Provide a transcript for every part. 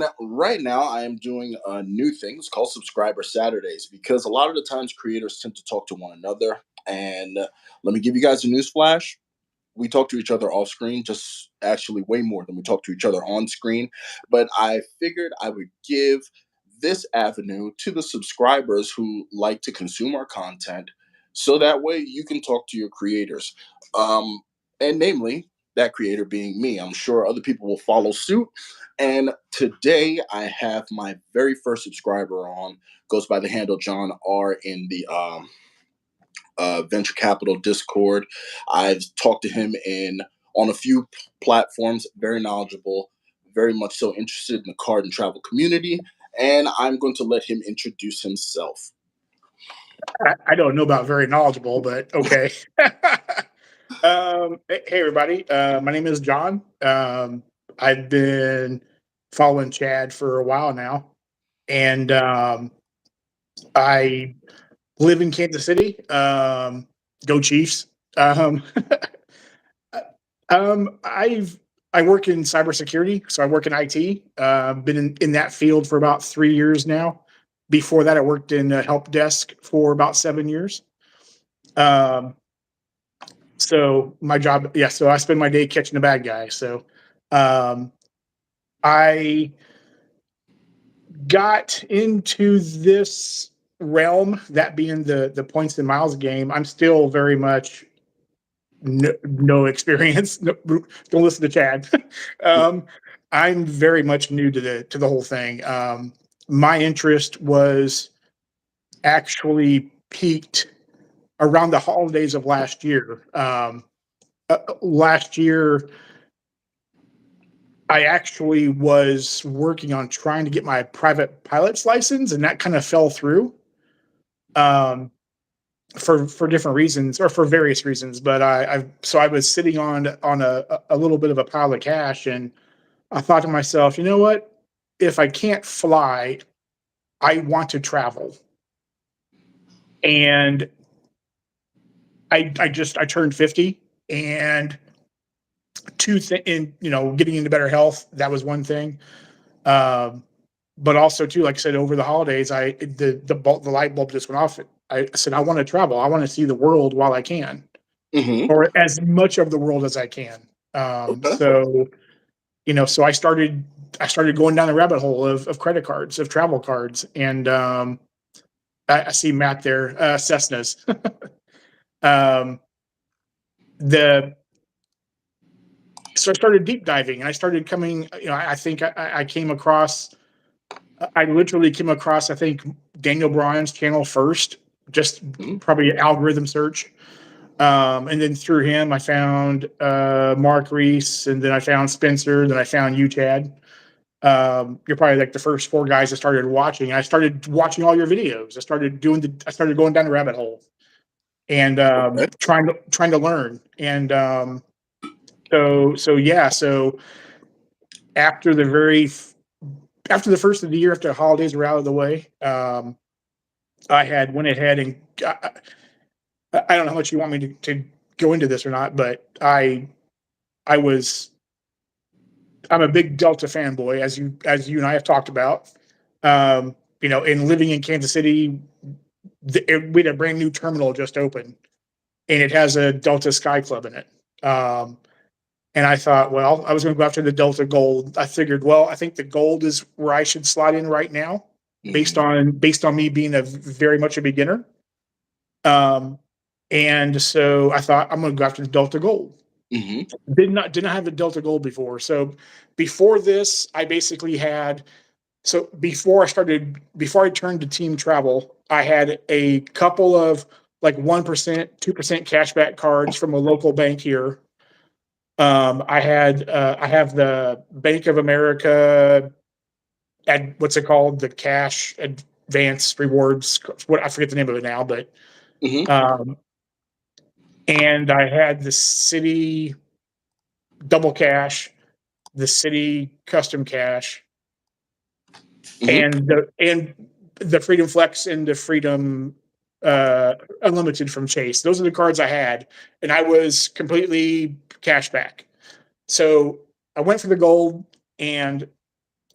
Now, right now, I am doing a new thing. It's called Subscriber Saturdays because a lot of the times creators tend to talk to one another. And let me give you guys a news flash. We talk to each other off screen, just actually way more than we talk to each other on screen. But I figured I would give this avenue to the subscribers who like to consume our content so that way you can talk to your creators. Um, and namely, that creator being me. I'm sure other people will follow suit. And today I have my very first subscriber on, goes by the handle Jon R in the venture capital Discord. I've talked to him in on a few platforms. Very knowledgeable, very much so interested in the card and travel community. And I'm going to let him introduce himself. I don't know about very knowledgeable, but okay. Hey, everybody. My name is Jon. I've been following Chad for a while now, and I live in Kansas City. Go Chiefs. Um, I've I work in cybersecurity, so I work in IT. Been in that field for about 3 years now. Before that, I worked in a help desk for about 7 years. Um, so my job, yeah. So I spend my day catching the bad guy. So um, I got into this realm, that being the points and miles game. I'm still very much no experience. No, don't listen to Chad. um, I'm very much new to the whole thing. My interest was actually peaked around the holidays of last year. Last year, I actually was working on trying to get my private pilot's license, and that kind of fell through um, for different reasons or for various reasons. But I was sitting on a little bit of a pile of cash, and I thought to myself, you know what? If I can't fly, I want to travel. And I turned 50, and getting into better health, that was one thing. Um, but also too, like I said, over the holidays, the light bulb just went off. I said, I want to travel. I want to see the world while I can, Mm-hmm. or as much of the world as I can. Okay. So I started going down the rabbit hole of credit cards, of travel cards, and I see Matt there, Cessnas. um, the so I started deep diving, and I started coming. I think I came across. I literally came across, I think, Daniel Bryan's channel first, just Mm-hmm. probably algorithm search. And then through him, I found Mark Reese, and then I found Spencer, then I found you, Chad. You're probably like the first four guys I started watching. I started watching all your videos. I started going down the rabbit hole and Okay. trying to learn. And so yeah. So after the very after the first of the year, after the holidays were out of the way, I had went ahead and I don't know how much you want me to go into this or not, but I was I'm a big Delta fanboy, as you and I have talked about. And living in Kansas City, we had a brand new terminal just opened, and it has a Delta Sky Club in it. And I thought, well, I was going to go after the Delta Gold. I figured, well, I think the Gold is where I should slide in right now, based Mm-hmm. on me being a very much a beginner. Um, and so I thought I'm going to go after the Delta Gold. Mm-hmm. Did not have the Delta Gold before. So before this, I basically had. So before I turned to team travel, I had a couple of like 1%, 2% cashback cards from a local bank here. I have the Bank of America at what's it called, the cash advance rewards. What I forget the name of it now, but Mm-hmm. um, and I had the City double cash, the City custom cash, Mm-hmm. and the Freedom Flex and the Freedom Unlimited from Chase. Those are the cards I had, and I was completely cash back. So I went for the gold, and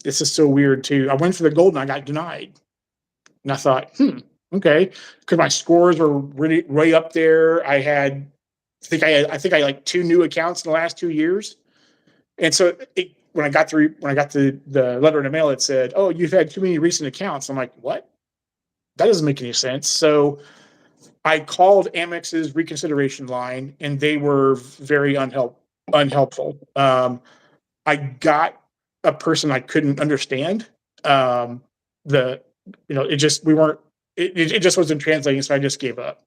this is so weird too. I went for the gold and I got denied. And I thought, okay, because my scores were really way up there. I think I had like 2 new accounts in the last 2 years. And so when I got the letter in the mail, it said, "Oh, you've had too many recent accounts." I'm like, "What? That doesn't make any sense." So I called Amex's reconsideration line, and they were very unhelpful. I got a person I couldn't understand. Um, the it just we weren't it just wasn't translating, so I just gave up.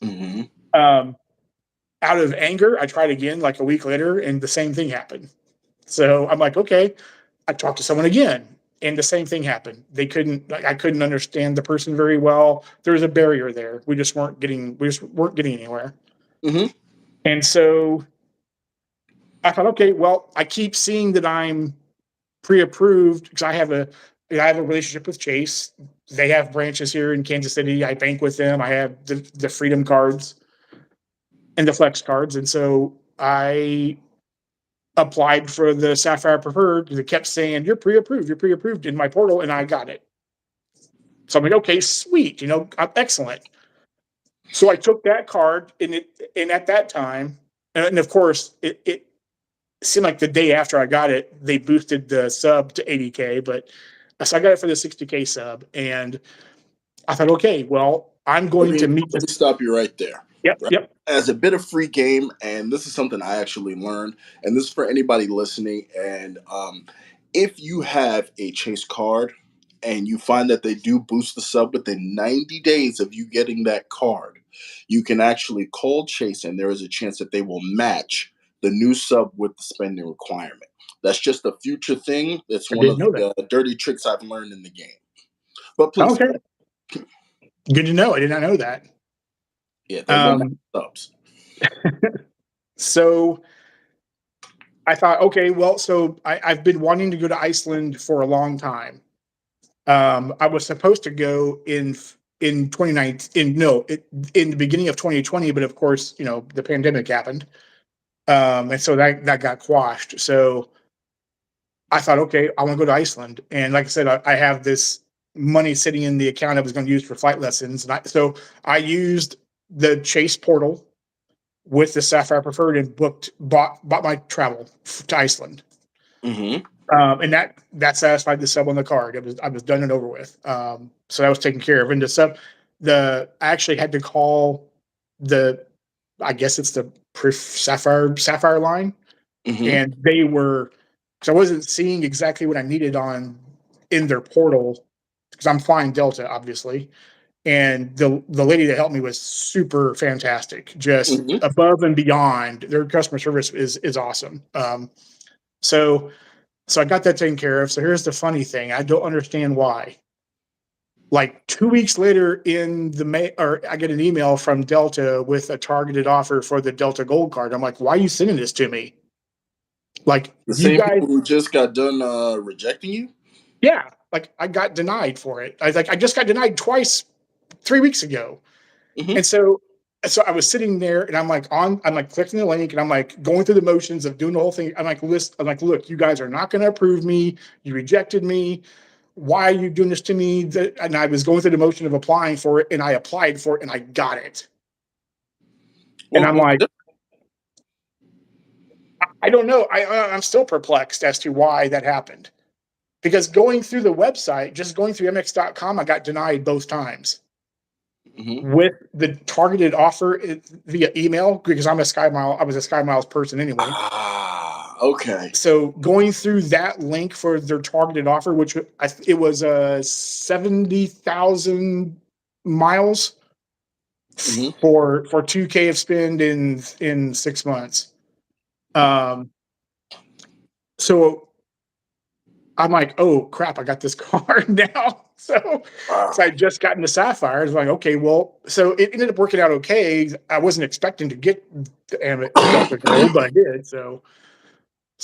Mm-hmm. Um, Out of anger, I tried again like a week later, and the same thing happened. So I'm like, okay. I talked to someone again, and the same thing happened. I couldn't understand the person very well. There was a barrier there. We just weren't getting anywhere. Mm-hmm. And so I thought, okay, well, I keep seeing that I'm pre-approved because I have a relationship with Chase. They have branches here in Kansas City. I bank with them. I have the Freedom cards and the Flex cards, and so I applied for the Sapphire Preferred because it kept saying you're pre-approved in my portal, and I got it. So I'm like, okay, sweet, excellent. So I took that card, and at that time, and of course, it seemed like the day after I got it, they boosted the sub to 80K, but so I got it for the 60K sub, and I thought, okay, well, I'm going to meet Let this. me stop you right there. Yep, Right? yep. As a bit of free game, and this is something I actually learned, and this is for anybody listening. And if you have a Chase card and you find that they do boost the sub within 90 days of you getting that card, you can actually call Chase, and there is a chance that they will match the new sub with the spending requirement. That's just a future thing. It's I one didn't of know that. the dirty tricks I've learned in the game. But please, Okay, good to know. I did not know that. yeah, they will match Um, subs. so I thought, okay, well, so I've been wanting to go to Iceland for a long time. I was supposed to go in 2019, in the beginning of 2020, but of course, the pandemic happened, and so that got quashed. So I thought, okay, I want to go to Iceland, and like I said, I have this money sitting in the account I was going to use for flight lessons, and so I used the Chase portal with the Sapphire Preferred and bought my travel to Iceland. Mm-hmm. And that satisfied the sub on the card. I was done and over with. So that was taken care of. And I actually had to call the I guess it's the Sapphire line, Mm-hmm. and they were because I wasn't seeing exactly what I needed on in their portal because I'm flying Delta, obviously. And the lady that helped me was super fantastic, just Mm-hmm. above and beyond. Their customer service is awesome. So so I got that taken care of. So here's the funny thing. I don't understand why. Like 2 weeks later in the May, or I get an email from Delta with a targeted offer for the Delta Gold card. I'm like, why are you sending this to me? Like The you same guys, people who just got done rejecting you. yeah. Like I got denied for it. I just got denied twice 3 weeks ago. Mm-hmm. And so I was sitting there and I'm like clicking the link and I'm like going through the motions of doing the whole thing. I'm like, look, you guys are not going to approve me. You rejected me. Why are you doing this to me? And I was going through the motion of applying for it, and I applied for it and I got it. And Well, I'm like, I don't know. I'm still perplexed as to why that happened. Because going through the website, just going through mx.com, I got denied both times mm-hmm. with the targeted offer via email because I was a Sky Miles person anyway. Okay. So going through that link for their targeted offer, which it was 70,000 miles Mm-hmm. for 2K of spend in 6 months. Um, so I'm like, oh crap, I got this card now. So I just got into Sapphire. I was like, okay, well, so it ended up working out okay. I wasn't expecting to get the Delta Gold, but I did. So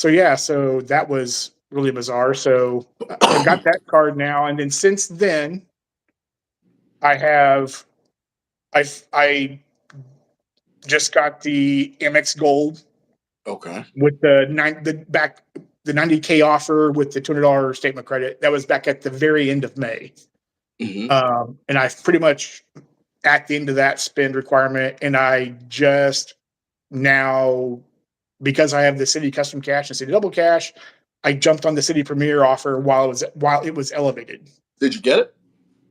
yeah, so that was really bizarre. So I got that card now, and then since then, I have I just got the Amex Gold Okay. with the the 90K offer with the $200 statement credit. That was back at the very end of May. Hmm. And I pretty much at the end of that spend requirement, and I just now, because I have the City Custom Cash and City Double Cash, I jumped on the City Premier offer while it was elevated. Did you get it?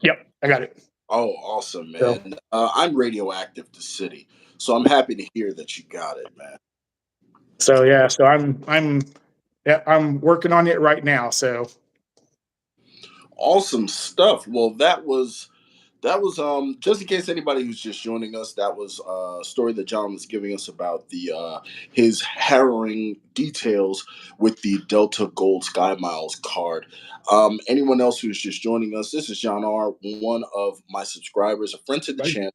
Yep, I got it. Oh, awesome, So man. I'm radioactive to City, so I'm happy to hear that you got it, man. yeah, so I'm working on it right now. So Awesome stuff. Well, that was just in case anybody who's just joining us, that was a story that John was giving us about the his harrowing details with the Delta Gold Sky Miles card. Anyone else who's just joining us, this is Jon R, one of my subscribers, a friend to the right. channel,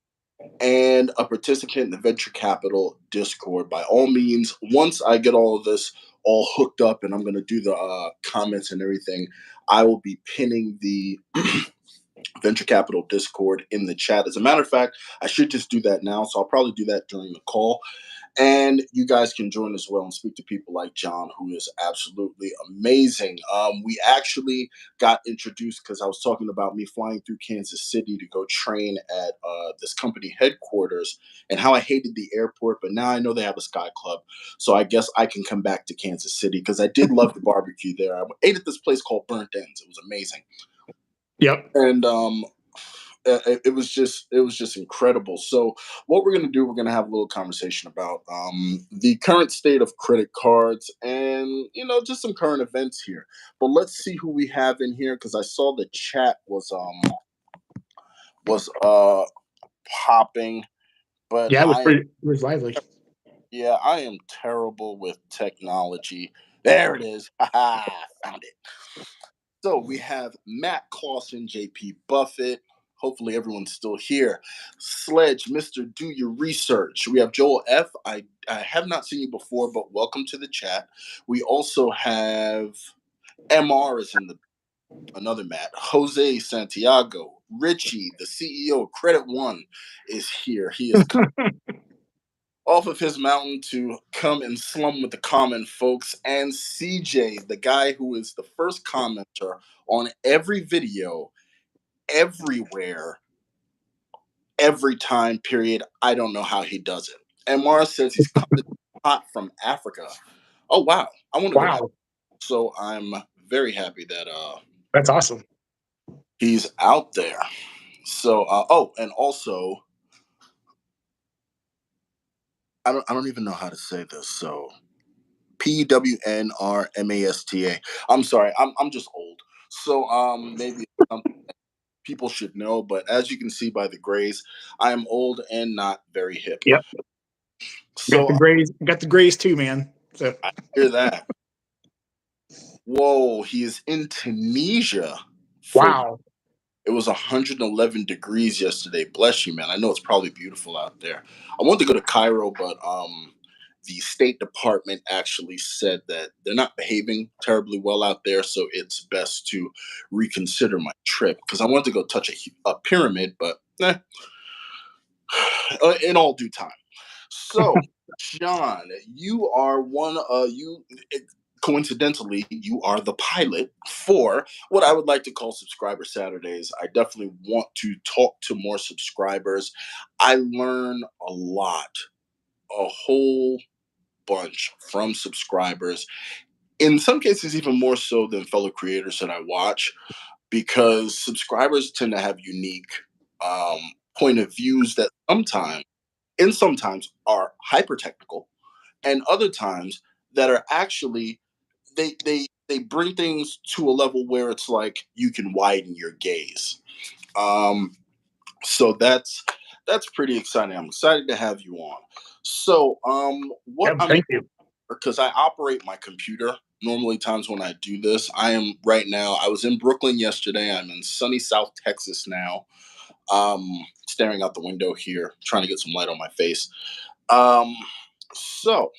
and a participant in the venture capital Discord. By all means, once I get all of this all hooked up and I'm going to do the comments and everything, I will be pinning the venture capital Discord in the chat. As a matter of fact, I should just do that now. So I'll probably do that during the call. And you guys can join as well and speak to people like John, who is absolutely amazing. We actually got introduced because I was talking about me flying through Kansas City to go train at this company headquarters and how I hated the airport. But now I know they have a Sky Club. So I guess I can come back to Kansas City because I did love the barbecue there. I ate at this place called Burnt Ends. It was amazing. Yep. And it was just incredible. So what we're going to do, we're going to have a little conversation about the current state of credit cards and just some current events here. But let's see who we have in here because I saw the chat was popping, but Yeah, it was lively. I am terrible with technology. There it is. Found it. So we have Matt Clausen, JP Buffett. Hopefully everyone's still here. Sledge, Mr. Do Your Research. We have Joel F. I have not seen you before, but welcome to the chat. We also have MR is in the another Matt. Jose Santiago. Richie, the CEO of Credit One, is here. He is off of his mountain to come and slum with the common folks. And CJ, the guy who is the first commenter on every video, everywhere, every time period. I don't know how he does it. And Mara says he's coming hot from Africa. Oh wow, I want to go to Africa. Wow, So I'm very happy that that's awesome. he's out there. So oh, and also I don't even know how to say this. So PWNRMASTA. I'm sorry, I'm just old. So maybe something people should know, but as you can see by the grays, I am old and not very hip. Yep, So got the grays too, man. So I hear that. Whoa, he is in Tunisia for wow, it was 111 degrees yesterday. Bless you, man. I know it's probably beautiful out there. I wanted to go to Cairo, but the State Department actually said that they're not behaving terribly well out there, so it's best to reconsider my trip because I wanted to go touch a pyramid, but in all due time. So, John, you are one. Coincidentally, you are the pilot for what I would like to call Subscriber Saturdays. I definitely want to talk to more subscribers. I learn a lot, a whole bunch from subscribers. In some cases, even more so than fellow creators that I watch, because subscribers tend to have unique um, point of views that sometimes are hyper technical, and other times that are actually they bring things to a level where it's like you can widen your gaze. Um, so that's pretty exciting. I'm excited to have you on. So what yeah, I'm thank you. because I operate my computer. Normally, times when I do this, I am right now. I was in Brooklyn yesterday. I'm in sunny South Texas now. Staring out the window here, trying to get some light on my face. Um, so,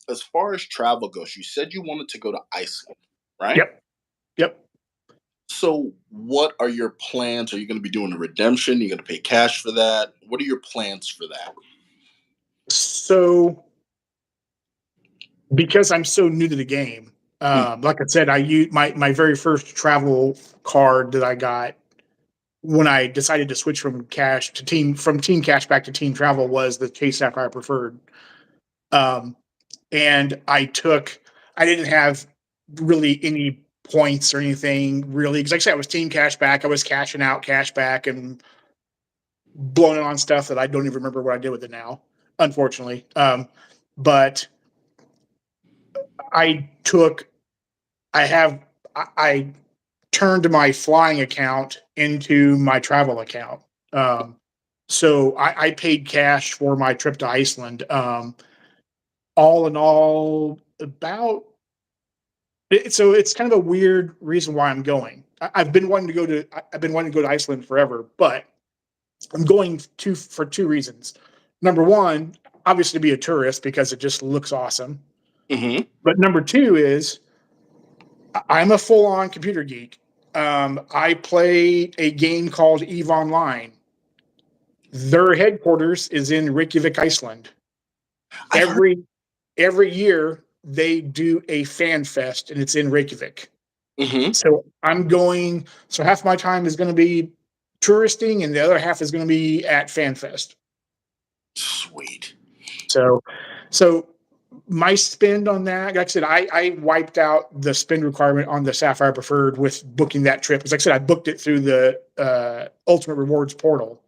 as far as travel goes, you said you wanted to go to Iceland, right? Yep, yep. So, what are your plans? Are you going to be doing a redemption? Are you going to pay cash for that? What are your plans for that? So because I'm so new to the game, Mm. Like I said, I used my very first travel card that I got when I decided to switch from Team Cash back to Team Travel was the Chase Sapphire Preferred. Um, and I didn't have really any points or anything really because like I said, I was Team Cash back. I was cashing out cash back and blowing it on stuff that I don't even remember what I did with it now, unfortunately. But I took I have I turned my flying account into my travel account. Um, so I paid cash for my trip to Iceland. All in all, so it's kind of a weird reason why I'm going. I've been wanting to go to Iceland forever, but I'm going for two reasons. Number one, obviously to be a tourist because it just looks awesome. Hmm. But number two is I'm a full on computer geek. I play a game called Eve Online. Their headquarters is in Reykjavik, Iceland. I've heard. Every year they do a fan fest and it's in Reykjavik. Hmm. So I'm going. So half my time is going to be touristing, and the other half is going to be at fan fest. Sweet. So, so my spend on that, like I said, I wiped out the spend requirement on the Sapphire Preferred with booking that trip. Because like I said, I booked it through the Ultimate Rewards portal,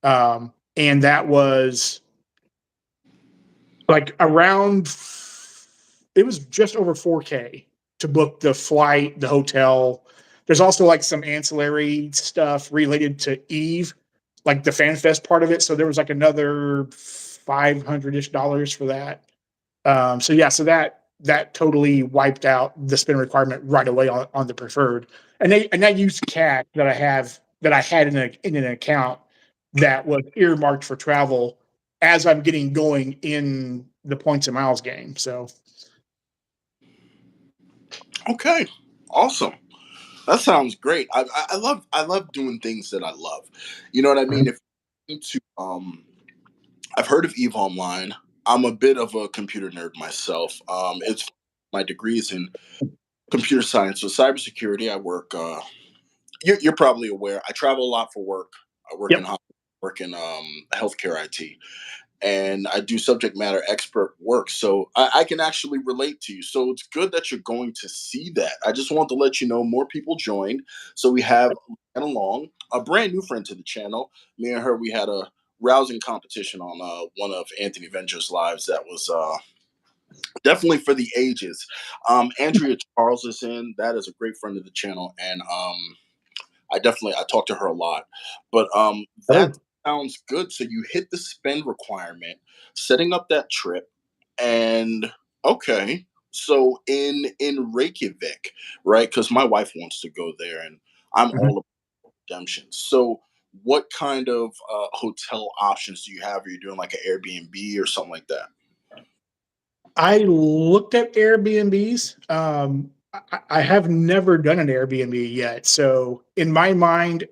and that was like around. It was just over 4K to book the flight, the hotel. There's also like some ancillary stuff related to Eve, like the FanFest part of it. So there was like another $500-ish for that. So yeah, so that totally wiped out the spend requirement right away on the preferred. And I used cash that I had in an account that was earmarked for travel as I'm getting going in the points and miles game. So Okay. Awesome. That sounds great. I love doing things that I love. You know what I mean? Mhm. If to I've heard of Eve Online. I'm a bit of a computer nerd myself. It's my degrees in computer science, so cybersecurity. I work. You're probably aware. I travel a lot for work. I work in Yep. work in healthcare IT, and I do subject matter expert work. So I can actually relate to you. So it's good that you're going to see that. I just want to let you know more people joined. So we have get along a brand new friend to the channel. Me and her, we had a rousing competition on one of Anthony Venture's lives that was definitely for the ages. Andrea Charles is in. That is a great friend of the channel, and I talk to her a lot. But Oh, that sounds good. So you hit the spend requirement, setting up that trip, and okay. So in Reykjavik, right? Because my wife wants to go there, and I'm mhm. all about redemption. So what kind of hotel options do you have? Are you doing like an Airbnb or something like that? I looked at Airbnbs. I have never done an Airbnb yet. So in my mind,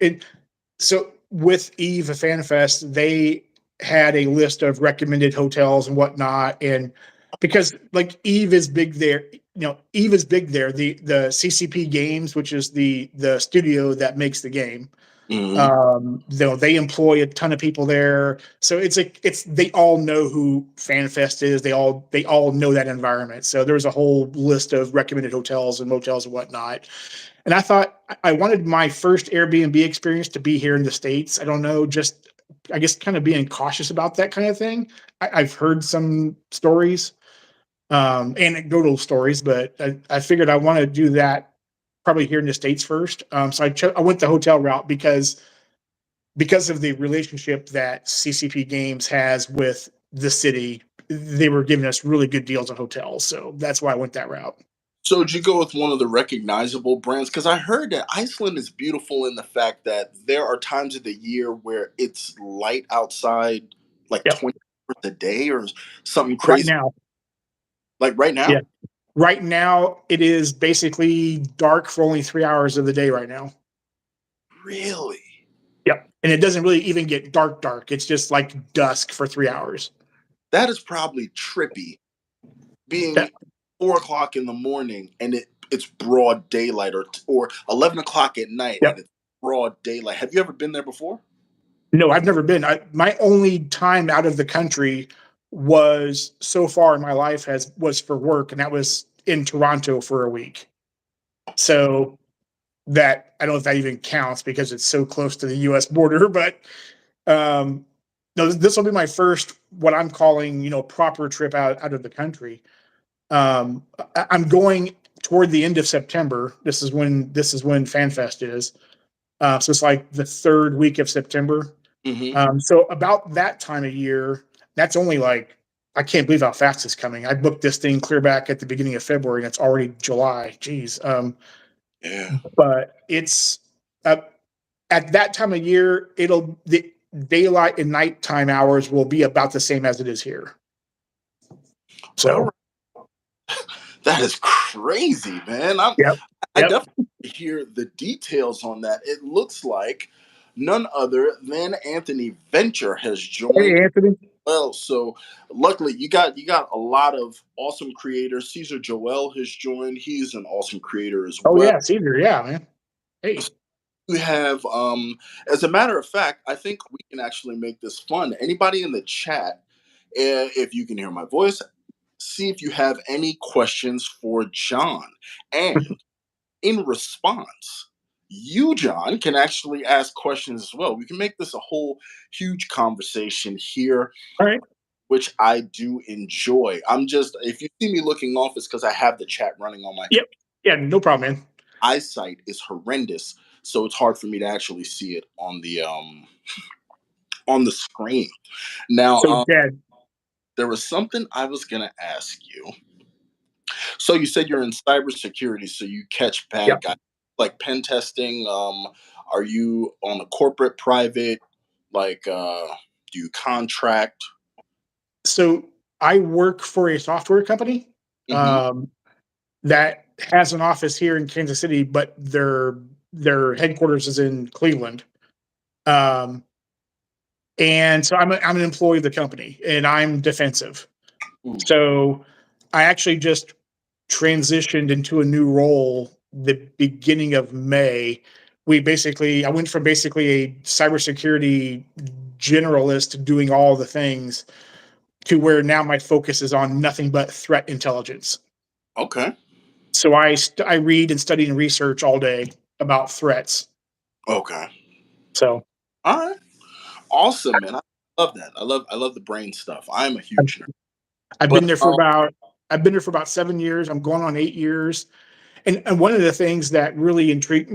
so with Eve of FanFest, they had a list of recommended hotels and whatnot. And because like Eve is big there, Eve is big there. The CCP Games, which is the studio that makes the game, Hmm. they employ a ton of people there, so it's they all know who FanFest is. They all know that environment. So there was a whole list of recommended hotels and motels and whatnot. And I thought I wanted my first Airbnb experience to be here in the States. I don't know, just I guess kind of being cautious about that kind of thing. I've heard some stories, anecdotal stories, but I figured I want to do that probably here in the States first. So I went the hotel route because of the relationship that CCP Games has with the city. They were giving us really good deals on hotels, so that's why I went that route. So did you go with one of the recognizable brands? Because I heard that Iceland is beautiful in the fact that there are times of the year where it's light outside, like Yep. 20 hours a day or something Right crazy. now, Like right yeah. now? Right now, it is basically dark for only 3 hours of the day right now. Really? Yep. And it doesn't really even get dark, dark. It's just like dusk for 3 hours. That is probably trippy Yeah. being 4 o'clock in the morning and it's broad daylight, or 11 o'clock at night and Yep. it's broad daylight. Have you ever been there before? No, I've never been. My only time out of the country was so far in my life has was for work, and that was in Toronto for a week. So that I don't know if that even counts because it's so close to the U.S. border. But um, no, this will be my first what I'm calling proper trip out of the country. I'm going toward the end of September. This is when FanFest is. So it's like the third week of September. Hmm. So about that time of year, that's only like I can't believe how fast it's coming. I booked this thing clear back at the beginning of February, and it's already July. Jeez. Yeah. But it's uh, at that time of year, the daylight and nighttime hours will be about the same as it is here. All So, right. That is crazy, man. yep, I yep. definitely hear the details on that. It looks like none other than Anthony Venture has joined. Hey, Anthony. Well, so luckily you got a lot of awesome creators. Caesar Joel has joined. He's an awesome creator as Oh well. yeah, Caesar. Yeah, man. Hey. We have, as a matter of fact, I think we can actually make this fun. Anybody in the chat, if you can hear my voice, see if you have any questions for John. And in response, you, John, can actually ask questions as well. We can make this a whole huge conversation here, All right. which I do enjoy. If you see me looking off, it's because I have the chat running on my Yep. Yeah, no problem, man. eyesight is horrendous, so it's hard for me to actually see it on the screen. Now, So, Dad. there was something I was gonna ask you. So you said you're in cybersecurity, so you catch bad Yep. guys like pen testing. Are you on a corporate, private? Like, do you contract? So I work for a software company. Hmm. Um, that has an office here in Kansas City, but their headquarters is in Cleveland. Um, and so I'm an employee of the company, and I'm defensive. So I actually just transitioned into a new role the beginning of May. I went from basically a cybersecurity generalist doing all the things to where now my focus is on nothing but threat intelligence. Okay. So I read and study and research all day about threats. Okay. So All right. Awesome, man. I love that. I love the brain stuff. I'm a I've huge nerd. I've But been there for about I've been there for about 7 years. I'm going on 8 years. And one of the things that really intrigued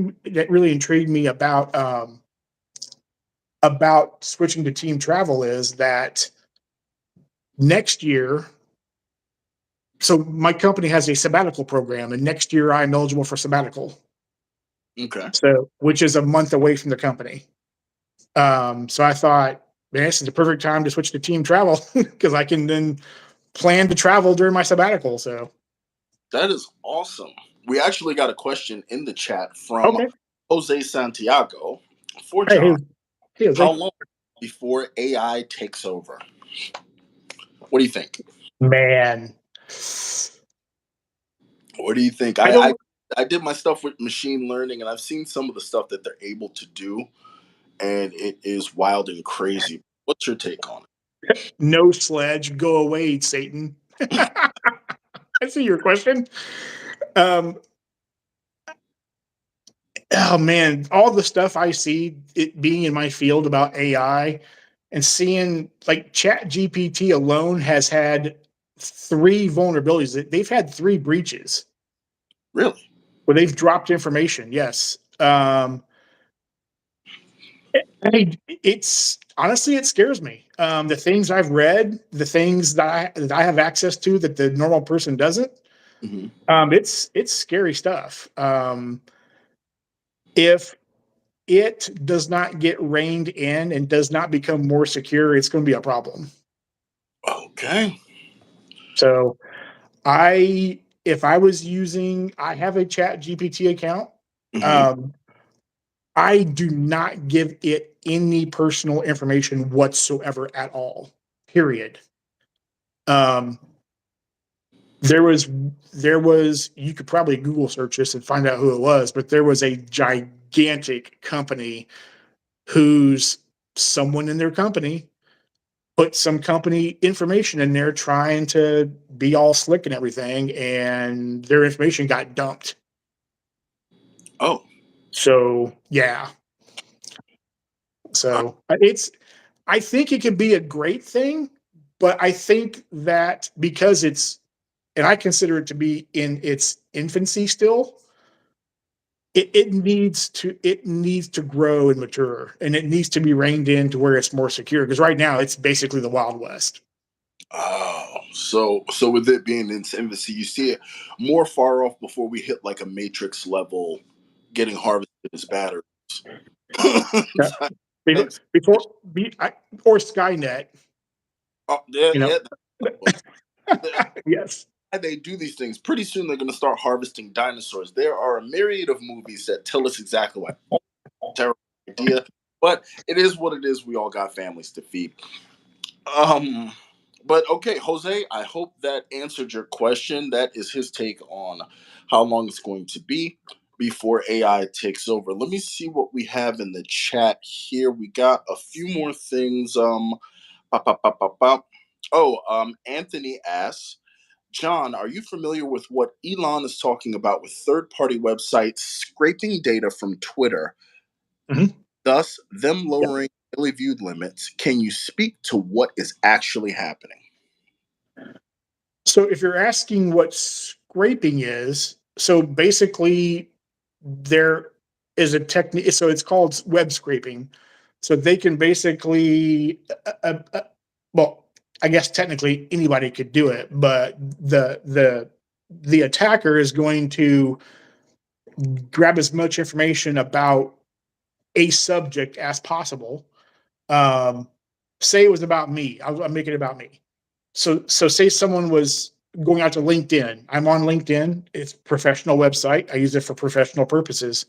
me about switching to team travel is that next year, so my company has a sabbatical program, and next year I'm eligible for sabbatical. okay. So which is a month away from the company. So I thought, man, this is the perfect time to switch to team travel because I can then plan to travel during my sabbatical. So That is awesome. We actually got a question in the chat from okay, Jose Santiago for hey, hey, John. hey, How Jose. long before AI takes over? What do you think? Man, What do you think? I I did my stuff with machine learning, and I've seen some of the stuff that they're able to do, and it is wild and crazy. What's your take on no sledge, go away, Satan. it? I see your question. Um, oh man, all the stuff I see it being in my field about AI and seeing like Chat GPT alone has had three vulnerabilities. They've had three breaches Really? where they've dropped information. Yes. It's honestly, it scares me. The things I've read, the things that I have access to that the normal person doesn't. Hmm. It's scary stuff. If it does not get reined in and does not become more secure, it's going to be a problem. Okay. So if I was using, I have a Chat GPT account. Hmm. Um, I do not give it any personal information whatsoever at all. Period. Um, There was you could probably Google search this and find out who it was, but there was a gigantic company whose someone in their company put some company information in there trying to be all slick and everything, and their information got dumped. Oh, So yeah, uh, so I think it could be a great thing, but I think that because and I consider it to be in its infancy still, it needs to grow and mature, and it needs to be reined in to where it's more secure. Because right now it's basically the Wild West. so with it being in its infancy, you see it more far off before we hit like a Matrix level, getting harvested as batteries. Yeah. Thanks. Before or Skynet, Oh, yeah, you know. yeah. Yes. They do these things. Pretty soon they're going to start harvesting dinosaurs. There are a myriad of movies that tell us exactly what. Terrible idea, but it is what it is. We all got families to feed. Um, but okay, Jose, I hope that answered your question. That is his take on how long it's going to be before AI takes over. Let me see what we have in the chat here. We got a few more things. Pop, pop, pop, pop, pop. Oh, Anthony asks, John, are you familiar with what Elon is talking about with third party websites scraping data from Twitter, Mhm. thus them Yeah. lowering daily viewed limits? Can you speak to what is actually happening? So if you're asking what scraping is, so basically there is a technique. So it's called web scraping. So they can basically, well, I guess technically anybody could do it, but the attacker is going to grab as much information about a subject as possible. Um, say it was about me. I'm making it about me. So say someone was going out to LinkedIn. I'm on LinkedIn. It's a professional website. I use it for professional purposes.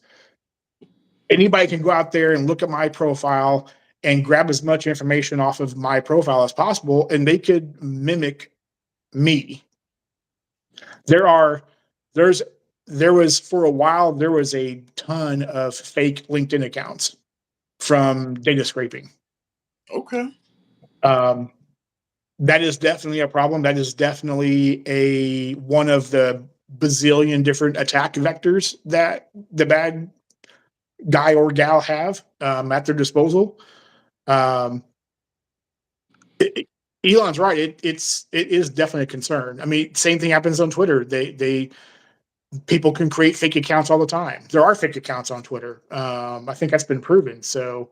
Anybody can go out there and look at my profile and grab as much information off of my profile as possible, and they could mimic me. There are there's there was for a while there was a ton of fake LinkedIn accounts from data scraping. Okay. Um, that is definitely a problem. That is definitely a one of the bazillion different attack vectors that the bad guy or gal have at their disposal. Um, it, Elon's right. It is definitely a concern. I mean, same thing happens on Twitter. They people can create fake accounts all the time. There are fake accounts on Twitter. I think that's been proven. So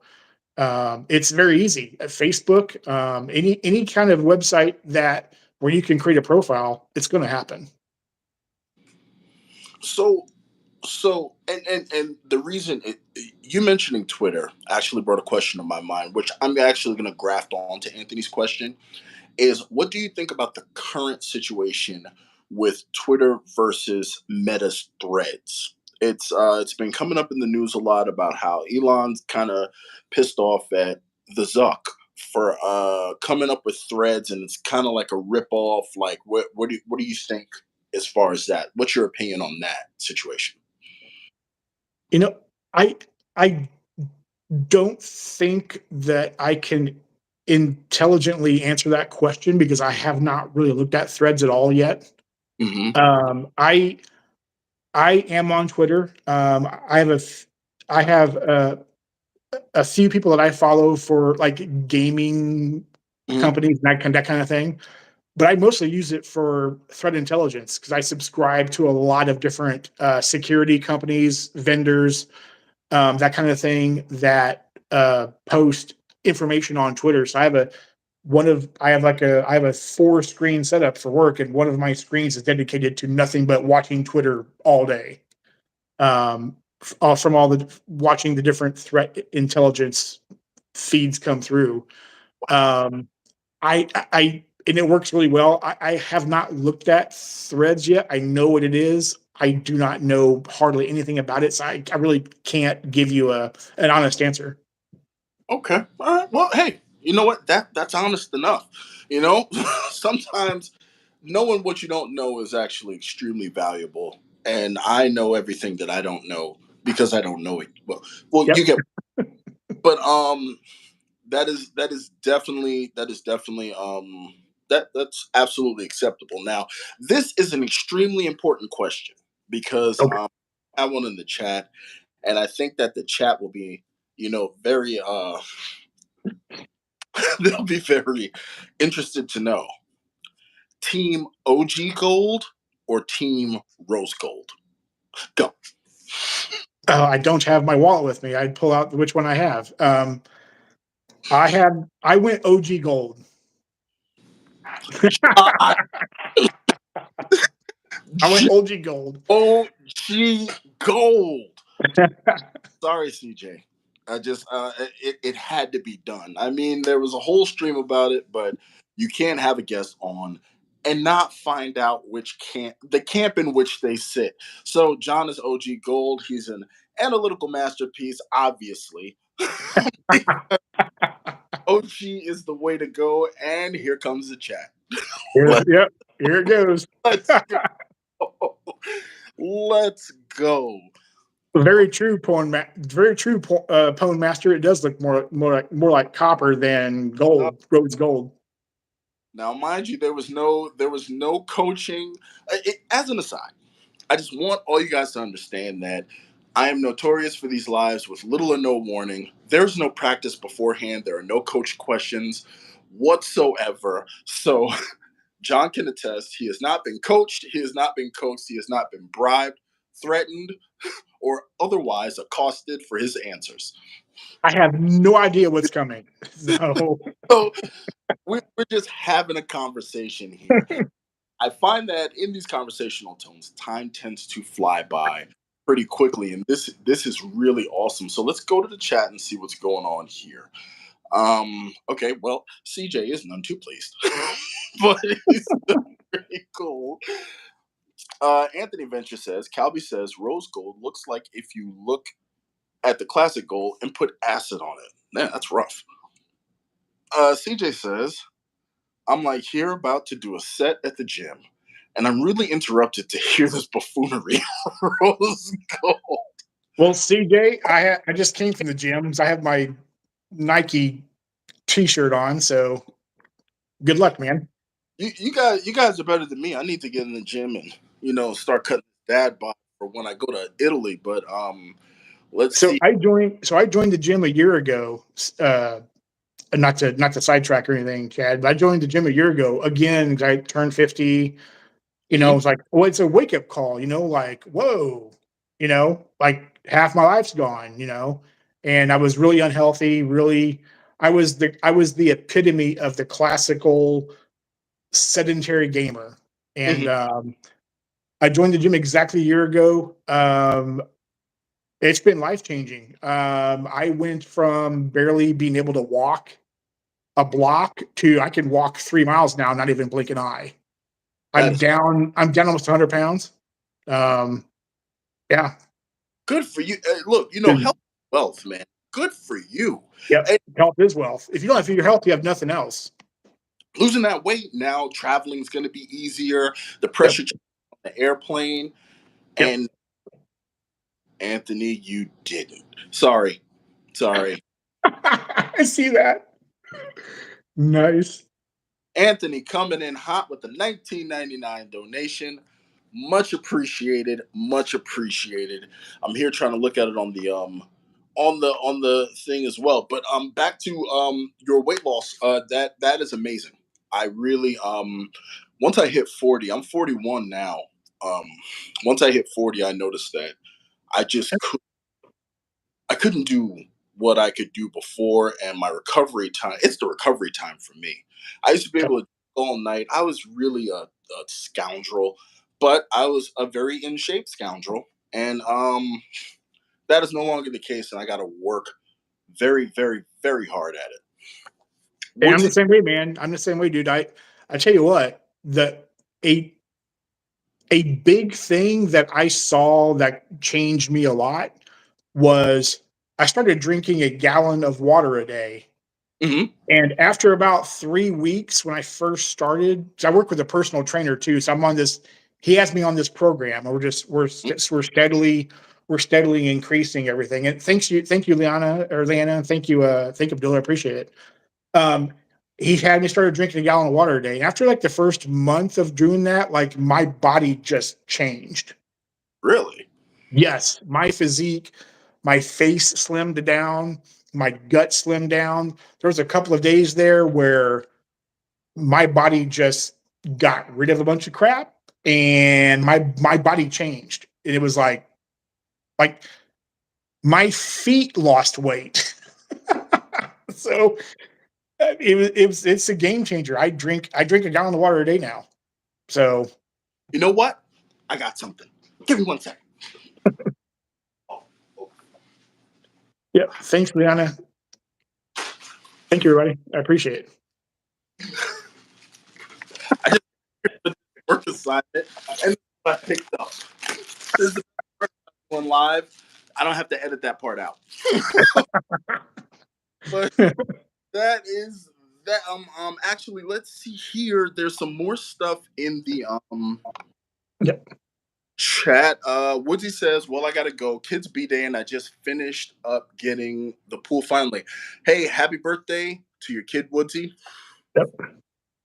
it's very easy. Facebook, any kind of website that where you can create a profile, it's going to happen. So and the reason you mentioning Twitter actually brought a question to my mind, which I'm actually going to graft on to Anthony's question, is what do you think about the current situation with Twitter versus Meta's Threads? It's been coming up in the news a lot about how Elon's kind of pissed off at the Zuck for coming up with Threads, and it's kind of like a rip off. Like, what do you think as far as that? What's your opinion on that situation? You know, I I don't think that I can intelligently answer that question because I have not really looked at Threads at all yet. Hmm. Um, I I am on Twitter. I have a few people that I follow for like gaming Hmm. companies and that kind of thing. But I mostly use it for threat intelligence because I subscribe to a lot of different security companies, vendors, that kind of thing that post information on Twitter. So I have a 4 screen setup for work, and one of my screens is dedicated to nothing but watching Twitter all day. From all the watching the different threat intelligence feeds come through. Um, I and it works really well. I have not looked at Threads yet. I know what it is. I do not know hardly anything about it, so I really can't give you an honest answer. Okay. All right. Well, hey, you know what? That's honest enough. You know, sometimes knowing what you don't know is actually extremely valuable. And I know everything that I don't know because I don't know it. Well, Yep. you get, but that is definitely that's absolutely acceptable. Now, this is an extremely important question because Okay. I have one in the chat, and I think that the chat will be, very they'll be very interested to know. Team OG Gold or Team Rose Gold? Go. I don't have my wallet with me. I'd pull out which one I have. I went OG gold. Uh, I went OG gold. OG Gold. Sorry, CJ. I just it had to be done. I mean, there was a whole stream about it, but you can't have a guest on and not find out which camp in which they sit. So John is OG Gold. He's an analytical masterpiece, obviously. OG is the way to go, and here comes the chat. Here, Let, yep, here it goes. let's go. Let's go. Very true, very true, Pwn Master. It does look more like copper than Uh, gold, rose gold. Now, mind you, there was no coaching. As an aside, I just want all you guys to understand that I am notorious for these lives with little or no warning. There's no practice beforehand. There are no coach questions whatsoever. So John can attest. He has not been coached. He has not been coaxed. He has not been bribed, threatened, or otherwise accosted for his answers. I have no idea what's coming. So So we're just having a conversation here. I find that in these conversational tones, time tends to fly by pretty quickly, and this is really awesome. So let's go to the chat and see what's going on here. Okay, well, CJ is none too pleased, but he's pretty cool. Anthony Venture says, Calby says, rose gold looks like if you look at the classic gold and put acid on it. Man, that's rough. CJ says, I'm like here about to do a set at the gym, and I'm really interrupted to hear this buffoonery. Rose gold. well, CJ, I just came from the gyms. I have my Nike T-shirt on, so good luck, man. You guys are better than me. I need to get in the gym and start cutting dad bod for when I go to Italy. But let's So see. I joined the gym a year ago. Not to sidetrack or anything, Chad, but I joined the gym a year ago again because I turned 50. Mhm. It's like, well, it's a wake up call. Like whoa, like half my life's gone. And I was really unhealthy. Really, I was the epitome of the classical sedentary gamer. Mhm. And I joined the gym exactly a year ago. It's been life changing. I went from barely being able to walk a block to I can walk 3 miles now, not even blink an eye. That I'm is down. I'm down almost 100 pounds. Um, yeah. good for you. Look, Good. health is wealth, man. Good for you. Yep. And Health is wealth. If you don't have your health, you have nothing else. losing that weight now, traveling is going to be easier. The Yep. pressure on the airplane, Yep. and Anthony, you didn't. Sorry, sorry. I see that. Nice. Anthony coming in hot with the 1999 donation. Much appreciated. Much appreciated. I'm here trying to look at it on the thing as well. But back to your weight loss. That is amazing. I really once I hit 40, I'm 41 now. Um once I hit 40, I noticed that I just couldn't do what I could do before, and my recovery time. It's the recovery time for me. I used to be Yep. able to go all night. I was really a scoundrel, but I was a very in shape scoundrel, and that is no longer the case. And I got to work very, very, very hard at it. And Would I'm you? the same way, man. I'm the same way, dude. I tell you what, a a big thing that I saw that changed me a lot was I started drinking a gallon of water a day. Hmm. And after about 3 weeks, when I first started, so I work with a personal trainer too. So I'm on this. He has me on this program. And we're steadily increasing everything. And thank you, Leanna, and thank you, Abdullah. I appreciate it. Um, he had me started drinking a gallon of water a day. And after like the first month of doing that, like my body just changed. Really? Yes, my physique, my face slimmed down, my gut slimmed down. There was a couple of days there where my body just got rid of a bunch of crap and my body changed. And it was like my feet lost weight. So it's a game changer. I drink a gallon of water a day now. So You know what? I got something. Give me 1 second. Oh, oh. yeah, thanks, Liana. Thank you, everybody. I appreciate it. I just work assignment and I picked up. This is the first one live. I don't have to edit that part out. But that is that. Actually, let's see here. There's some more stuff in the Yep. chat. Woodsy says, "Well, I gotta go. Kids B day, and I just finished up getting the pool finally. Hey, happy birthday to your kid, Woodsy. Yep.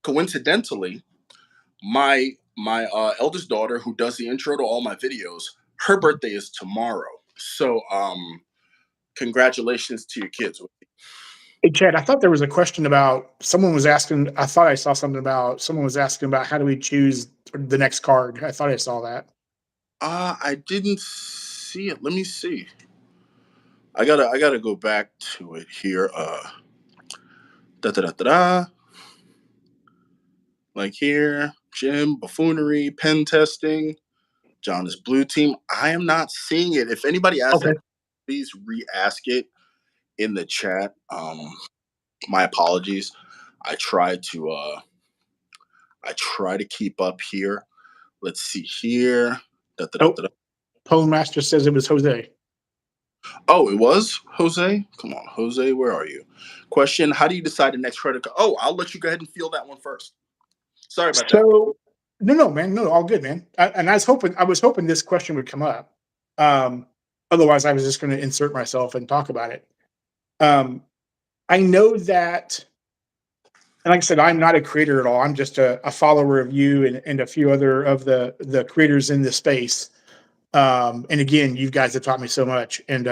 Coincidentally, my eldest daughter, who does the intro to all my videos, her birthday is tomorrow. So congratulations to your kids." Hey, Chad, I thought there was a question about someone was asking. I thought I saw something about someone was asking about how do we choose the next card. I thought I saw that. I didn't see it. Let me see. I gotta go back to it here. Da da da da da. Like here, Jim, buffoonery, pen testing, John is blue team. I am not seeing it. If anybody asked Okay. that, please re-ask it in the chat. My apologies. I try to keep up here. Let's see here. Da, da, da, Oh, da, da. Pone Master says it was Jose. Oh, it was Jose. Come on, Jose, where are you? Question: How do you decide the next credit card? Oh, I'll let you go ahead and feel that one first. Sorry about that. So no, man, no, all good, man. And I was hoping this question would come up. Um, Otherwise, I was just going to insert myself and talk about it. Um, I know that, and like I said, I'm not a creator at all. I'm just a follower of you and a few other of the creators in this space. And again, you guys have taught me so much, and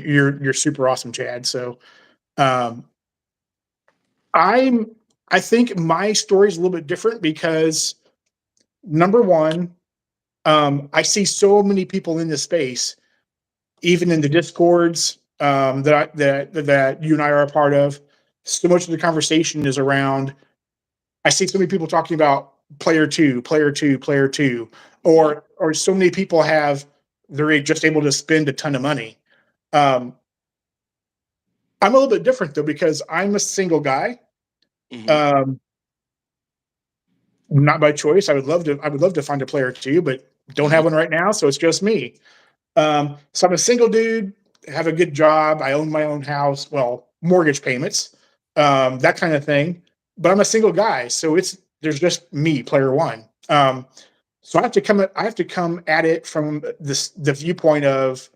you're super awesome, Chad. So um, I'm I think my story is a little bit different because number one, I see so many people in this space, even in the discords that you and I are a part of. So much of the conversation is around. I see so many people talking about player two, player two, player two, Mhm, or so many people they're just able to spend a ton of money. Um, I'm a little bit different though because I'm a single guy. mhm, Um, not by choice. I would love to find a player two, but don't mhm, have one right now, so it's just me. So I'm a single dude, have a good job. I own my own house, well, mortgage payments, that kind of thing. But I'm a single guy, so there's just me, player one. So I have to come at it from the viewpoint of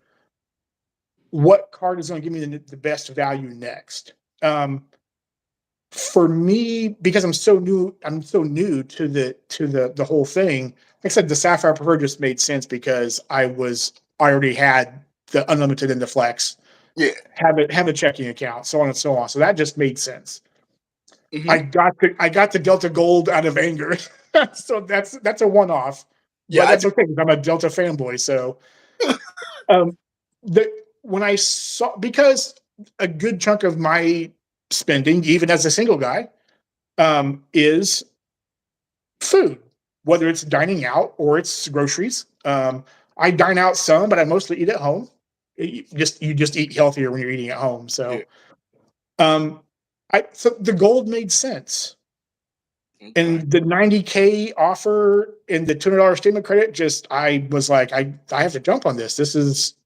what card is going to give me the best value next. For me, because I'm so new to the whole thing. Like I said, the Sapphire Preferred just made sense because I already had the unlimited and the flex, yeah. have a checking account, so on and so on. So that just made sense. I Mhm. got the Delta Gold out of anger, so that's a one off, Yeah, but I that's do. okay because I'm a Delta fanboy. So um, the when I saw because a good chunk of my spending, even as a single guy, is food, whether it's dining out or it's groceries. I dine out some, but I mostly eat at home. You just eat healthier when you're eating at home. Yeah. Um, so the gold made sense, Okay. and the 90K offer and the $200 statement credit. Just I was like, I have to jump on this.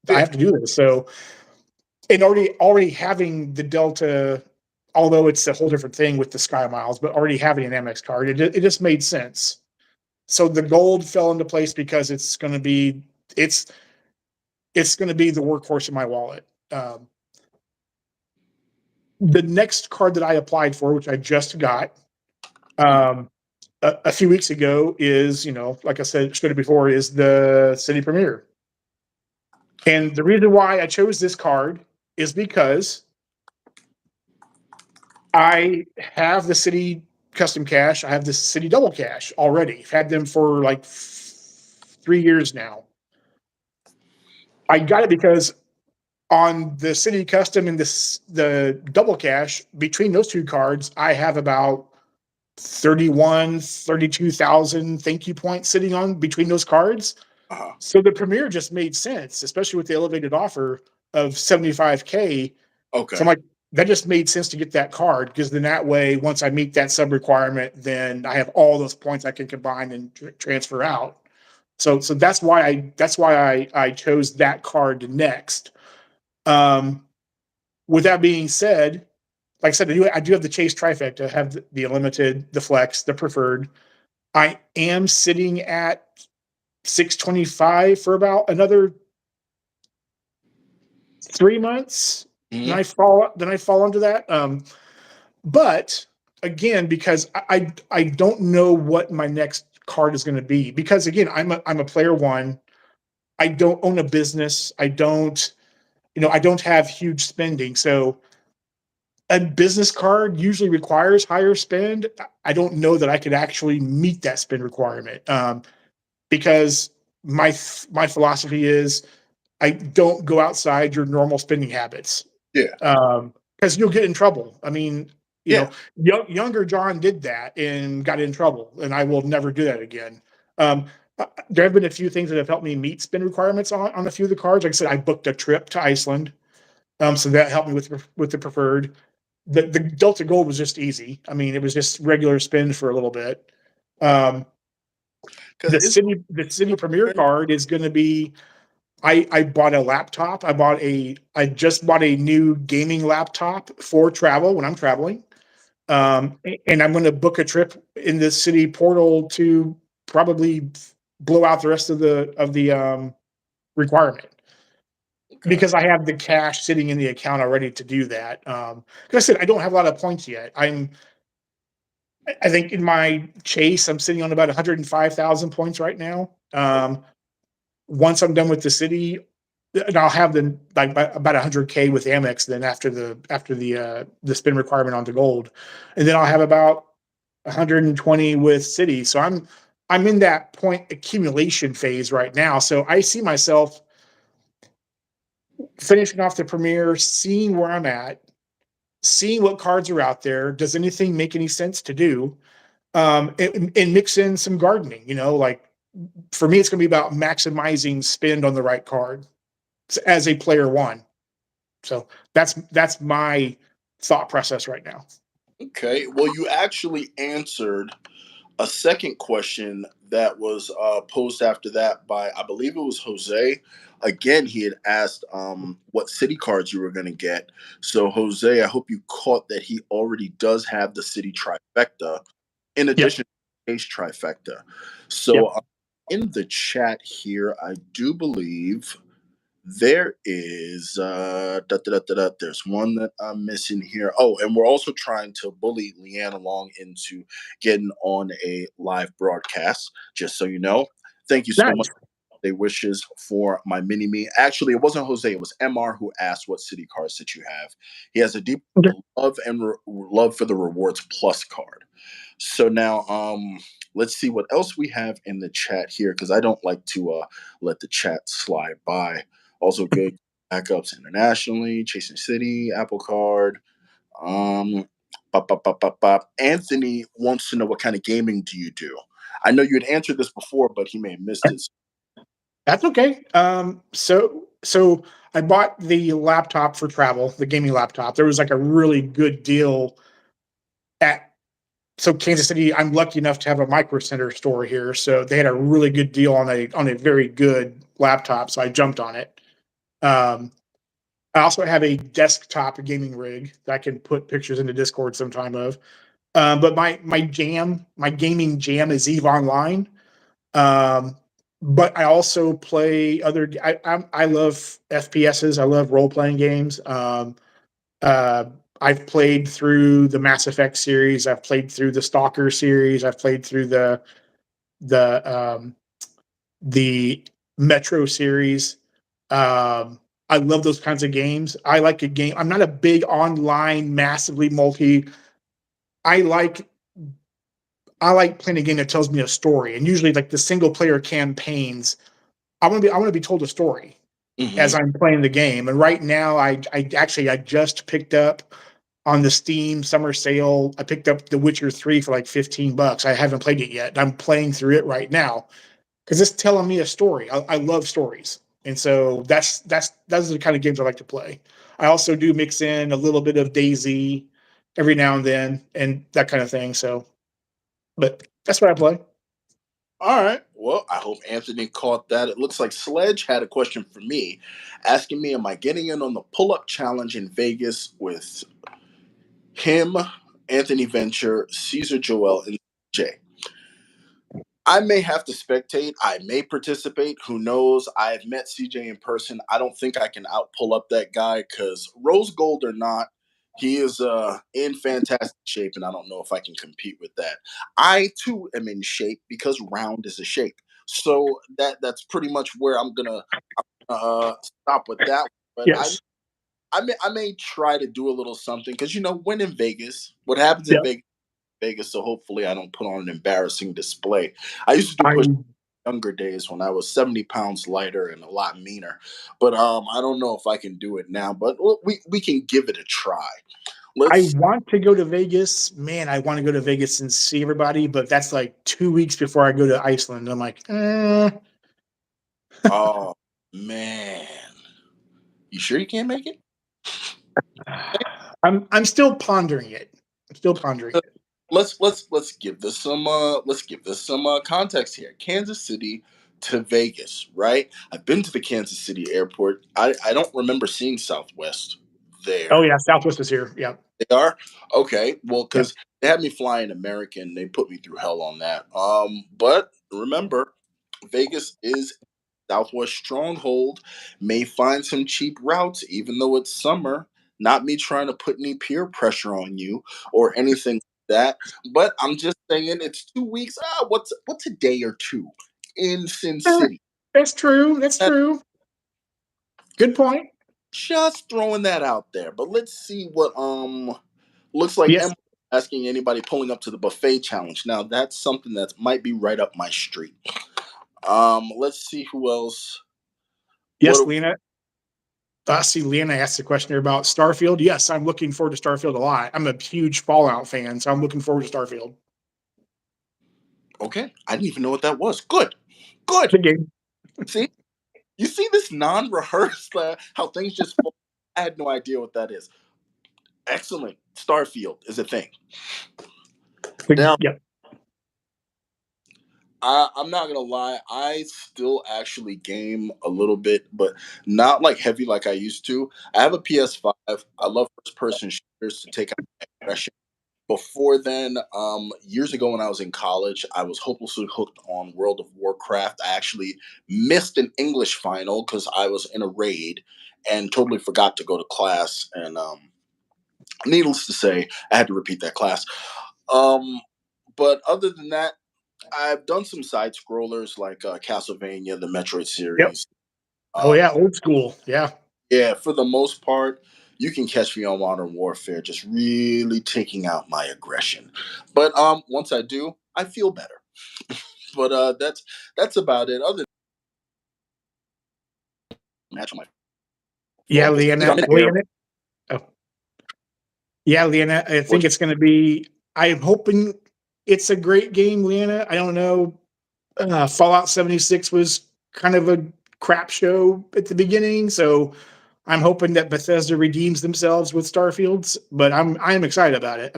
I Yeah. have to do this. So and already having the Delta although it's a whole different thing with the Sky Miles, but already having an Amex card, it just made sense. So the gold fell into place because it's it's going to be the workhorse in my wallet. The next card that I applied for, which I just got um, a few weeks ago, is, like I said before, is the City Premier. And the reason why I chose this card is because I have the City Custom Cash. I have the City Double Cash already. I've had them for like 3 years now. I got it because on the City Custom and the Double Cash, between those two cards, I have about 32,000 thank you points sitting on between those cards. Uh-huh. So the Premier just made sense, especially with the elevated offer of 75K. So Okay. I'm like, that just made sense to get that card, because then that way, once I meet that sub requirement, then I have all those points I can combine and transfer out. So that's why I chose that card next. With that being said, like I said, I do have the Chase trifecta. I have the Unlimited, the Flex, the Preferred. I am sitting at 625 for about another 3 months. Then Mhm. I fall into that. But again, because I don't know what my next card is going to be, because again, I'm a player one. I don't own a business. I don't have huge spending. So a business card usually requires higher spend. I don't know that I could actually meet that spend requirement, because my philosophy is I don't go outside your normal spending habits, Yeah. because you'll get in trouble. I mean, Yeah. younger John did that and got in trouble, and I will never do that again. Um, there have been a few things that have helped me meet spend requirements on a few of the cards. Like I said, I booked a trip to Iceland, so that helped me with the preferred. The Delta Gold was just easy. I mean, it was just regular spend for a little bit. Um, Because it's the city premier card is going to be. I bought a laptop. I just bought a new gaming laptop for travel when I'm traveling. And I'm going to book a trip in the city portal to probably blow out the rest of the requirement, okay. because I have the cash sitting in the account already to do that. Like I said, I don't have a lot of points yet. I think in my Chase, I'm sitting on about 105,000 points right now. Once I'm done with the city, and I'll have the like about 100K with Amex. Then after the spin requirement onto gold, and then I'll have about 120 with city. So I'm in that point accumulation phase right now. So I see myself finishing off the premiere, seeing where I'm at, seeing what cards are out there. Does anything make any sense to do? And mix in some gardening. Like for me, it's going to be about maximizing spend on the right card as a player one. So that's my thought process right now. Okay. Well, you actually answered a second question that was posed after that by, I believe it was Jose. Again, he had asked what city cards you were going to get. So, Jose, I hope you caught that he already does have the city trifecta in Yep. addition to the case trifecta. So, Yep. in the chat here, I do believe there is there's one that I'm missing here. Oh, and we're also trying to bully Leanne along into getting on a live broadcast, just so you know. Thank you so much. Nice. They wishes for my mini me. Actually, it wasn't Jose, it was MR who asked what city cards that you have. He has a deep Okay. love for the rewards plus card. So now let's see what else we have in the chat here, because I don't like to let the chat slide by. Also good backups internationally, Chasing City, Apple Card. Um bop, bop, bop, bop, bop. Anthony wants to know, what kind of gaming do you do? I know you had answered this before, but he may have missed it. That's okay. So I bought the laptop for travel, the gaming laptop. There was like a really good deal at Kansas City. I'm lucky enough to have a Micro Center store here, so they had a really good deal on a very good laptop. So I jumped on it. Um, I also have a desktop gaming rig that I can put pictures into Discord sometime of. But my gaming jam is Eve Online. Um, but I also play other. I love FPSs. I love role playing games. Uh, I've played through the Mass Effect series. I've played through the Stalker series. I've played through the the Metro series. I love those kinds of games. I like a game. I'm not a big online, massively multi. I like I like playing a game that tells me a story, and usually like the single player campaigns. I want to be told a story as Hmm. I'm playing the game. And right now, I just picked up on the Steam summer sale. I picked up The Witcher 3 for like $15. I haven't played it yet. I'm playing through it right now because it's telling me a story. I love stories, and so that's those are the kind of games I like to play. I also do mix in a little bit of Daisy every now and then, and that kind of thing. So, but that's what I play. All right. Well, I hope Anthony caught that. It looks like Sledge had a question for me, asking me, "Am I getting in on the pull-up challenge in Vegas with him, Anthony Venture, Caesar Joel, and Jay?" I may have to spectate. I may participate. Who knows? I've met CJ in person. I don't think I can out pull up that guy because rose gold or not, he is in fantastic shape, and I don't know if I can compete with that. I too am in shape because round is a shape. So that's pretty much where I'm gonna stop with that. But Yes. I may try to do a little something because when in Vegas, what happens in Yeah. Vegas, so hopefully I don't put on an embarrassing display. I used to do I push younger days when I was 70 pounds lighter and a lot meaner. But I don't know if I can do it now, but we can give it a try. I Let's want to go to Vegas. Man, I want to go to Vegas and see everybody, but that's like 2 weeks before I go to Iceland. I'm like, oh man. You sure you can't make it? I'm still pondering it. I'm still pondering it. Let's give this some context here. Kansas City to Vegas, right? I've been to the Kansas City airport. I don't remember seeing Southwest Oh there. yeah, Southwest is here. Yeah, They are okay. Well, yeah. because they had me flying American, they put me through hell on that. But remember, Vegas is Southwest stronghold. May find some cheap routes, even though it's summer. Not me trying to put any peer pressure on you or anything like that. But I'm just saying, it's 2 weeks. What's a day or two in Sin Eh, City? That's true. That's true. Good point. Just throwing that out there. But let's see what looks like Yes, Emma asking anybody pulling up to the buffet challenge. Now that's something that might be right up my street. Let's see who else. yes, What Lena. See, Lena asked a question here about Starfield. Yes, I'm looking forward to Starfield a lot. I'm a huge Fallout fan, so I'm looking forward to Starfield. okay. I didn't even know what that was. Good. Good. Good game. See? You see this non-rehearsed how things just fall. I had no idea what that is. Excellent. Starfield is a thing. Now Yeah. I'm not gonna lie, I still actually game a little bit, but not like heavy like I used to. I have a PS5. I love first person shooters to take out my aggression. Before then, years ago when I was in college, I was hopelessly hooked on World of Warcraft. I actually missed an English final because I was in a raid and totally forgot to go to class. And needless to say, I had to repeat that class. Um, but other than that, I've done some side scrollers like Castlevania, the Metroid Yep. series. Oh Um, yeah, old school. Yeah. yeah, for the most part, you can catch me on Modern Warfare, just really taking out my aggression. But once I do, I feel better. But that's about it. Other than match on my Yeah, phone because Leanna. I'm in the air. Leanna. Oh, yeah, Leanna. I think What? it's going to be. I'm hoping it's a great game, Leanna. I don't know. Fallout 76 was kind of a crap show at the beginning, so I'm hoping that Bethesda redeems themselves with Starfields. But I'm excited about it.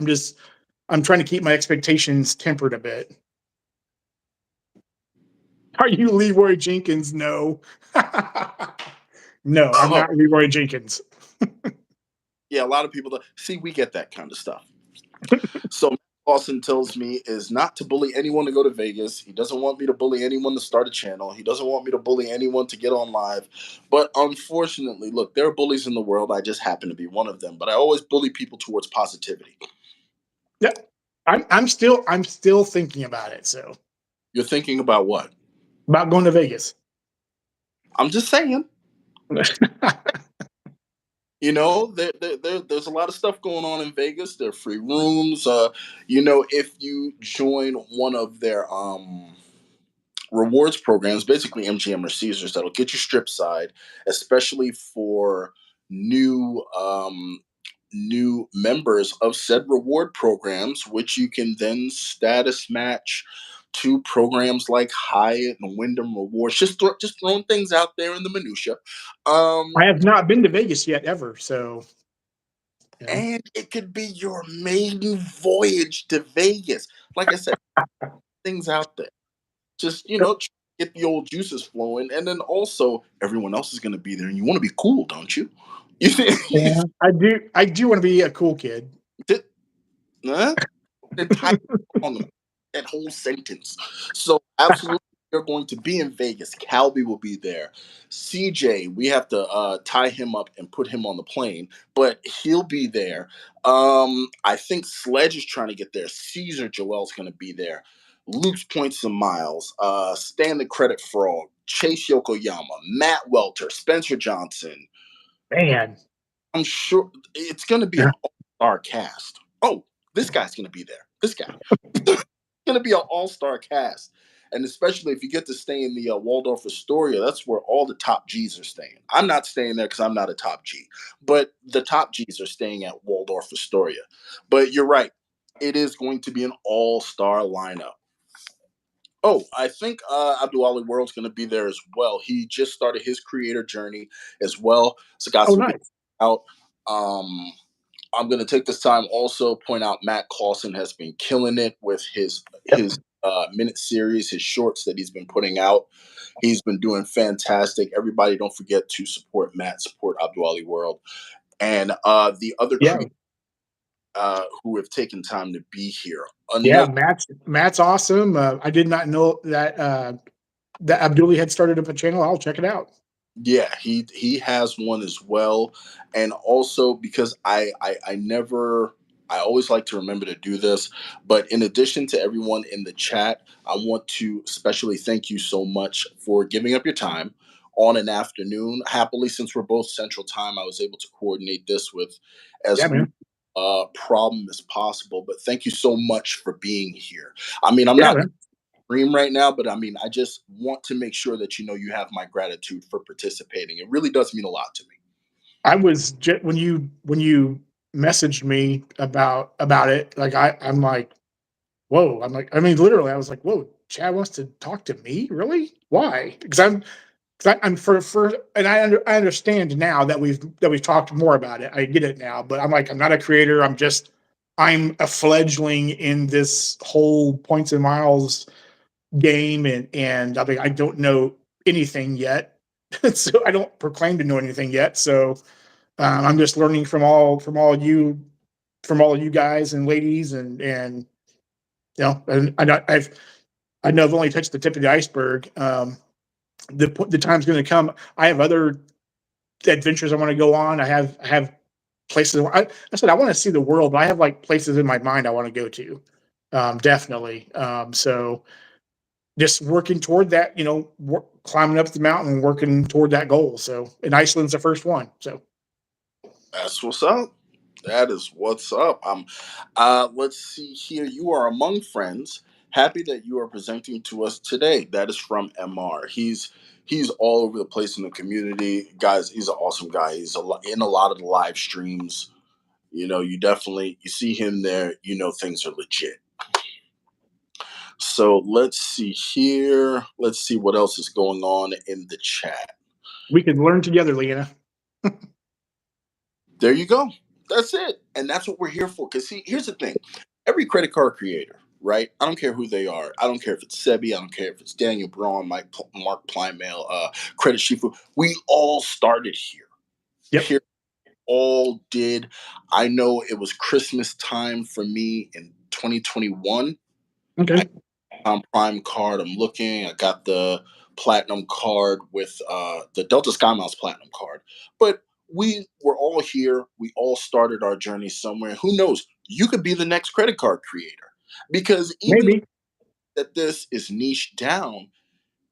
I'm trying to keep my expectations tempered a bit. Are you Leroy Jenkins? No. No, I'm Oh, not Leroy Jenkins. Yeah, a lot of people see we get that kind of stuff. So Austin tells me is not to bully anyone to go to Vegas. He doesn't want me to bully anyone to start a channel. He doesn't want me to bully anyone to get on live. But unfortunately, look, there are bullies in the world. I just happen to be one of them. But I always bully people towards positivity. Yeah, I'm still thinking about it. So You're thinking about what? about going to Vegas. I'm just saying. There's a lot of stuff going on in Vegas. There are free rooms. If you join one of their rewards programs, basically MGM or Caesars, that'll get you strip side, especially for new new members of said reward programs, which you can then status match to programs like Hyatt and Wyndham Rewards. Just throwing things out there in the minutia. I have not been to Vegas yet ever. So, you know, And it could be your maiden voyage to Vegas. Like I said, things out there. Just get the old juices flowing, and then also everyone else is going to be there, and you want to be cool, don't you? You yeah, I do want to be a cool kid. see, huh? Entire song, that whole sentence. So absolutely, you're going to be in Vegas. Calby will be there. CJ, we have to tie him up and put him on the plane, but he'll be there. I think Sledge is trying to get there. Caesar Joel's going to be there. Luke's Points and Miles, Stan the Credit Frog, Chase Yokoyama, Matt Welter, Spencer Johnson. Man, I'm sure it's going to be an all-star cast. Oh, this guy's going to be there. This guy. It's going to be an all-star cast. And especially if you get to stay in the Waldorf Astoria, that's where all the top G's are staying. I'm not staying there because I'm not a top G, but the top G's are staying at Waldorf Astoria. But you're right. It is going to be an all-star lineup. Oh, I think Abdul Ali World's going to be there as well. He just started his creator journey as well. So got oh some good nice. out. Um, I'm going to take this time also point out Matt Clausen has been killing it with his Yep. minute series, his shorts that he's been putting out. He's been doing fantastic. Everybody, don't forget to support Matt, support Abdul Ali World, and the other Yeah. creators who have taken time to be here. Yeah, Another, Matt's awesome. I did not know that Abduli had started up a channel. I'll check it out. yeah, he has one as well, and also because I never. I always like to remember to do this, but in addition to everyone in the chat, I want to especially thank you so much for giving up your time on an afternoon. Happily, since we're both Central Time, I was able to coordinate this with Yeah, as little man. problem as possible. But thank you so much for being here. I mean, I'm Yeah, not man. stream right now, but I mean, I just want to make sure that you have my gratitude for participating. It really does mean a lot to me. When you messaged me about it, like I'm like, whoa. I'm like, I mean, literally, I was like, whoa. Chad wants to talk to me, really? Why? Because I'm for and I understand now that we've talked more about it. I get it now, but I'm like, I'm not a creator. I'm a fledgling in this whole points and miles game, and I mean, I don't know anything yet, so I don't proclaim to know anything yet. So I'm just learning from all you guys and ladies, and and I know I've only touched the tip of the iceberg. The time's going to come. I have other adventures I want to go on. I have places. I said I want to see the world, but I have like places in my mind I want to go to. Definitely. So just working toward that, climbing up the mountain and working toward that goal. So, and Iceland's the first one. So, That's what's up. That is what's up. Let's see here. You are among friends. Happy that you are presenting to us today. That is from MR. He's all over the place in the community, guys. He's an awesome guy. He's in a lot of the live streams. You see him there. Things are legit. So let's see here. Let's see what else is going on in the chat. we could learn together, Leanna. There you go. That's it. And that's what we're here for. Because, see, here's the thing every credit card creator, right? I don't care who they are. I don't care if it's Sebi. I don't care if it's Daniel Braun, Mark Plymale, Credit Shifu. We all started here. Yep. Here all did. I know it was Christmas time for me in 2021. I Okay. Prime card. I'm looking. I got the platinum card with the Delta SkyMiles platinum card. But we were all here. We all started our journey somewhere. Who knows? You could be the next credit card creator because even Maybe. that this is niche down,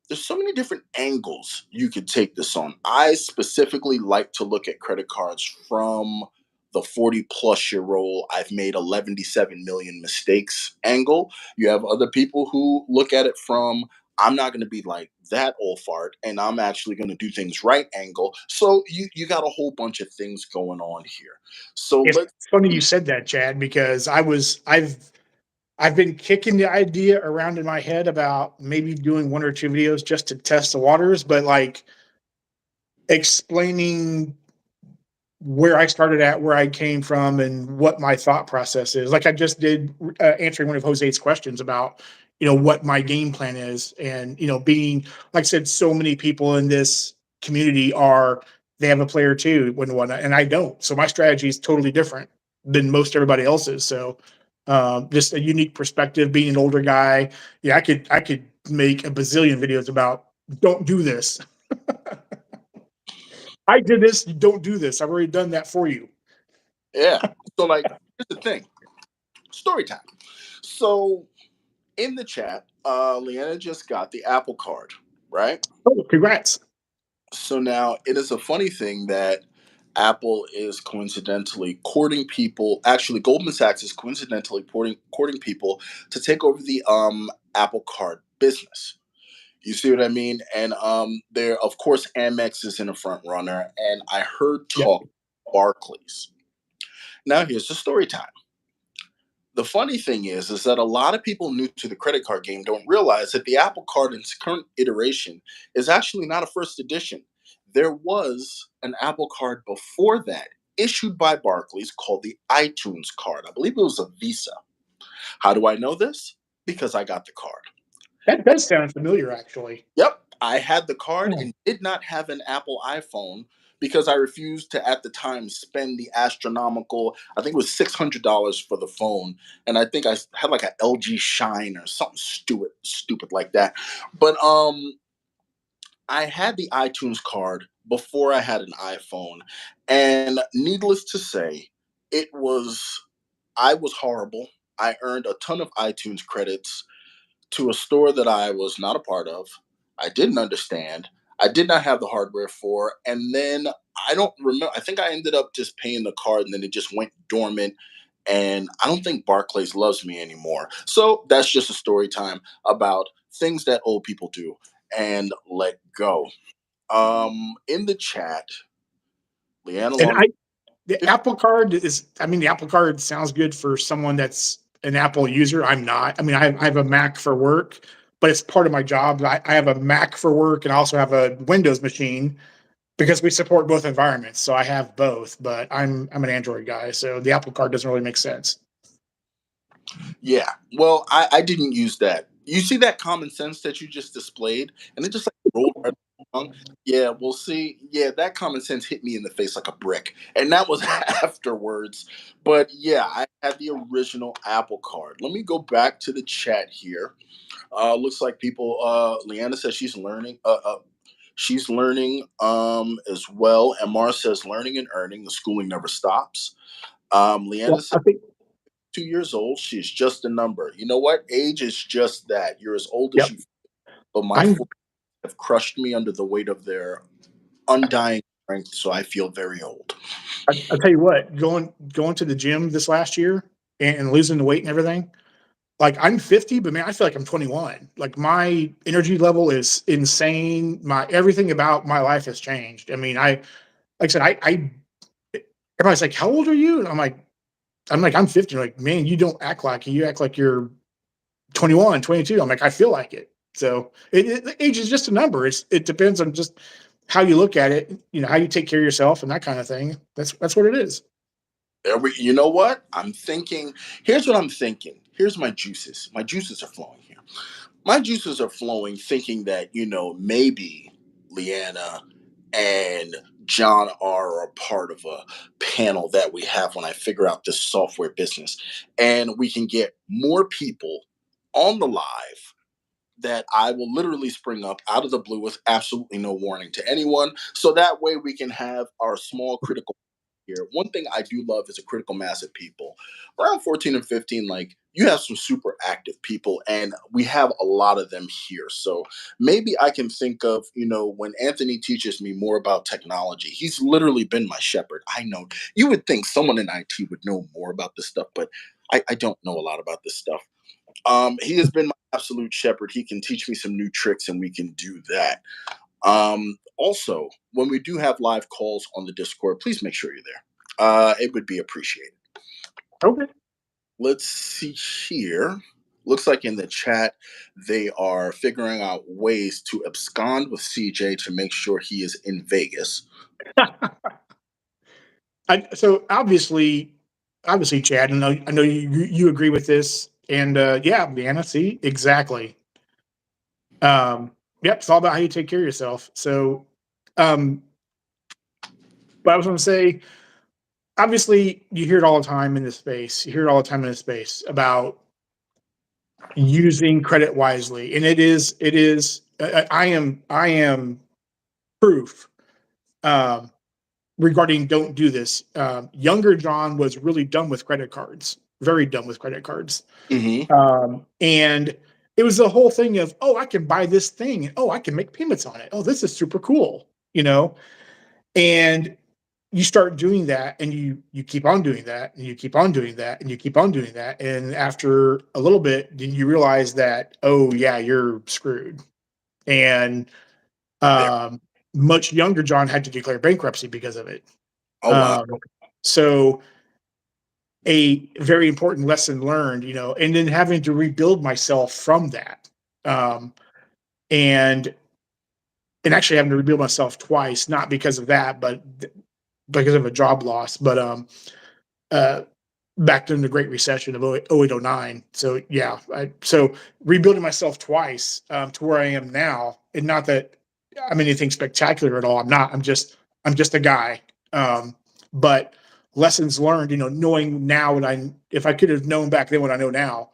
there's so many different angles you could take this on. I specifically like to look at credit cards from the 40-plus-year-old I've made 11 million mistakes angle. You have other people who look at it from I'm not going to be like that old fart and I'm actually going to do things right angle. So you got a whole bunch of things going on here. So It's let's funny you said that, Chad, because I've been kicking the idea around in my head about maybe doing one or two videos just to test the waters, but like explaining where I started at, where I came from, and what my thought process is. Like I just did answering one of Jose's questions about, what my game plan is. And, being, like I said, so many people in this community they have a player too, when one, and I don't. So my strategy is totally different than most everybody else's. So just a unique perspective, being an older guy. Yeah, I could make a bazillion videos about don't do this. I did this. You don't do this. I've already done that for you. yeah. So like here's the thing. Story time. So in the chat, Leanna just got the Apple card, right? Oh, congrats. So now it is a funny thing that Apple is coincidentally courting people. Actually, Goldman Sachs is coincidentally courting people to take over the Apple Card business. You see what I mean? And there, of course, Amex is in a front runner, and I heard Yep. talk Barclays. Now here's the story time. The funny thing is that a lot of people new to the credit card game don't realize that the Apple Card in its current iteration is actually not a first edition. There was an Apple Card before that issued by Barclays called the iTunes card. I believe it was a Visa. How do I know this? Because I got the card. That does sound familiar, actually. Yep, I had the card Oh, and did not have an Apple iPhone because I refused to at the time spend the astronomical, I think it was $600 for the phone, and I think I had like a LG Shine or something stupid like that. But I had the iTunes card before I had an iPhone, and needless to say, it was I was horrible. I earned a ton of iTunes credits to a store that I was not a part of. I didn't understand. I did not have the hardware for. And then I don't remember. I think I ended up just paying the card and then it just went dormant. And I don't think Barclays loves me anymore. So that's just a story time about things that old people do and let go. In the chat, Leanne and along. I the Apple Card is. I mean, the Apple Card sounds good for someone that's an Apple user. I'm not. I mean, I have a Mac for work, but it's part of my job. I have a Mac for work and I also have a Windows machine because we support both environments. So I have both, but I'm an Android guy, so the Apple Card doesn't really make sense. Yeah. Well, I didn't use that. You see that common sense that you just displayed, and it just like rolled right off my tongue. Yeah, we'll see. Yeah, that common sense hit me in the face like a brick, and that was afterwards. But yeah, I had the original Apple Card. Let me go back to the chat here. Looks like people. Leanna says she's learning as well, and Mars says learning and earning. The schooling never stops. Leanna Well, says I think. 2 years old. She's just a number. You know what? Age is just that. You're as old as Yep. you feel, but my I'm. 40 have crushed me under the weight of their undying strength, so I feel very old. I'll tell you what. Going to the gym this last year and losing the weight and everything. Like I'm 50, but man, I feel like I'm 21. Like my energy level is insane. My everything about my life has changed. I mean, like I said, I everybody's like, how old are you? And I'm like, I'm 50. Like, man, you don't act like it. You act like you're 21, 22. I'm like, I feel like it. So age is just a number. It depends on just how you look at it, how you take care of yourself and that kind of thing. That's what it is. You know what? I'm thinking. Here's what I'm thinking. Here's my juices. My juices are flowing here. My juices are flowing, thinking that maybe Leanna and Jon R are part of a panel that we have when I figure out this software business. And we can get more people on the live that I will literally spring up out of the blue with absolutely no warning to anyone. So that way we can have our small critical here. One thing I do love is a critical mass of people. Around 14 and 15, like you have some super active people, and we have a lot of them here. So maybe I can think of, when Anthony teaches me more about technology, he's literally been my shepherd. I know you would think someone in IT would know more about this stuff, but I don't know a lot about this stuff. He has been my absolute shepherd. He can teach me some new tricks, and we can do that. Also, when we do have live calls on the Discord, please make sure you're there. It would be appreciated. Okay. Let's see here. Looks like in the chat they are figuring out ways to abscond with CJ to make sure he is in Vegas. So obviously, Chad, I know you agree with this, and yeah, man, see, exactly. Yep, it's all about how you take care of yourself. So, um, but I was going to say, obviously, you hear it all the time in this space. You hear it all the time in this space about using credit wisely, and it is. I am proof. Um, Regarding don't do this. Younger John was really dumb with credit cards, very dumb with credit cards. Mm-hmm. And it was the whole thing of, oh, I can buy this thing. And, oh, I can make payments on it. Oh, this is super cool, And you start doing that, and you keep on doing that, and you keep on doing that, and you keep on doing that. And after a little bit, then you realize that, oh yeah, you're screwed. And There. um, much younger John had to declare bankruptcy because of it. Oh wow. Um, so a very important lesson learned, and then having to rebuild myself from that. Um, and and actually having to rebuild myself twice, not because of that, but because of a job loss. But uh back during the Great Recession of 08, 09. So yeah, so rebuilding myself twice to where I am now, and not that I'm anything spectacular at all. I'm not. I'm just a guy. But lessons learned, knowing now what if I could have known back then what I know now.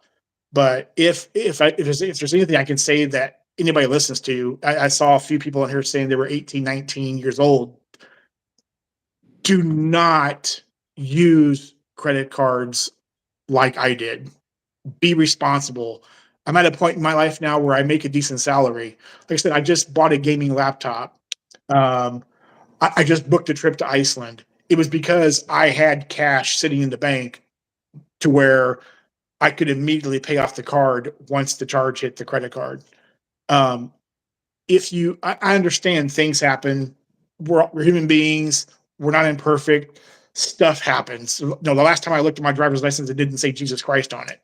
But if there's anything I can say that anybody listens to, I saw a few people in here saying they were 18, 19 years old. Do not use credit cards like I did. Be responsible. I'm at a point in my life now where I make a decent salary. Like I said, I just bought a gaming laptop. Um, I just booked a trip to Iceland. It was because I had cash sitting in the bank to where I could immediately pay off the card once the charge hit the credit card. Um, I understand things happen. We're human beings. We're not imperfect. Stuff happens. No, the last time I looked at my driver's license, it didn't say Jesus Christ on it.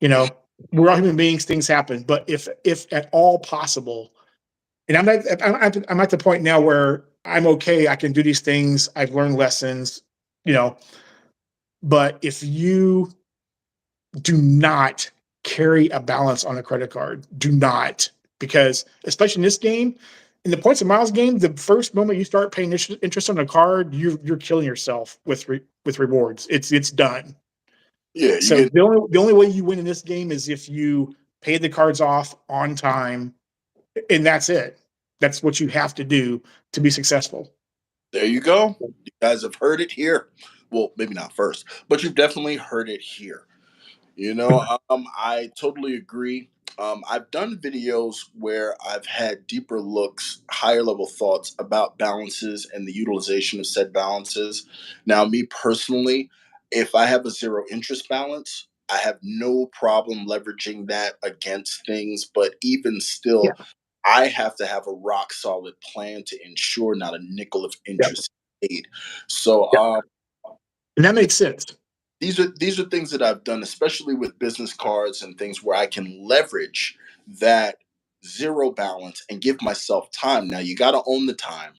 You know, we're all human beings. Things happen. But if at all possible, and I'm at the point now where I'm okay. I can do these things. I've learned lessons. You know, but if you do not carry a balance on a credit card, do not, because especially in this game, in the points and miles game, the first moment you start paying interest on a card, you're killing yourself with rewards. It's done. Yeah, you So get the only way you win in this game is if you pay the cards off on time, and that's it. That's what you have to do to be successful. there you go. You guys have heard it here. Well, maybe not first, but you've definitely heard it here. I totally agree. I've done videos where I've had deeper looks, higher level thoughts about balances and the utilization of said balances. Now, me personally, if I have a zero interest balance, I have no problem leveraging that against things. But even Yeah. still, I have to have a rock solid plan to ensure not a nickel of Yep. interest paid. So, Yep. And that makes sense. these are things that I've done, especially with business cards and things where I can leverage that zero balance and give myself time. Now you got to own the time.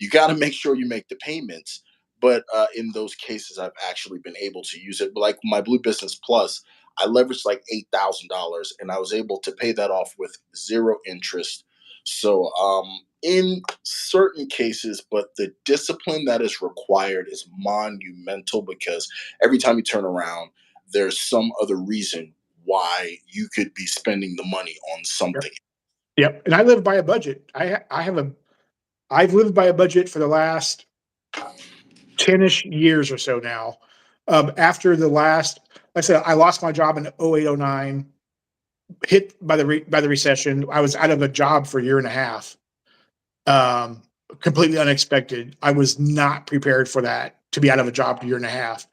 You got to make sure you make the payments. But in those cases, I've actually been able to use it. Like my Blue Business Plus, I leveraged like $8,000, and I was able to pay that off with zero interest. So in certain cases, but the discipline that is required is monumental because every time you turn around, there's some other reason why you could be spending the money on Yep. something. Yep. And I live by a budget. I've lived by a budget for the last 10-ish years or so now. After the last, like I said, I lost my job in 08, 09, hit by by the recession. I was out of a job for a year and a half. Um, Completely unexpected. I was not prepared for that, to be out of a job for a year and a half.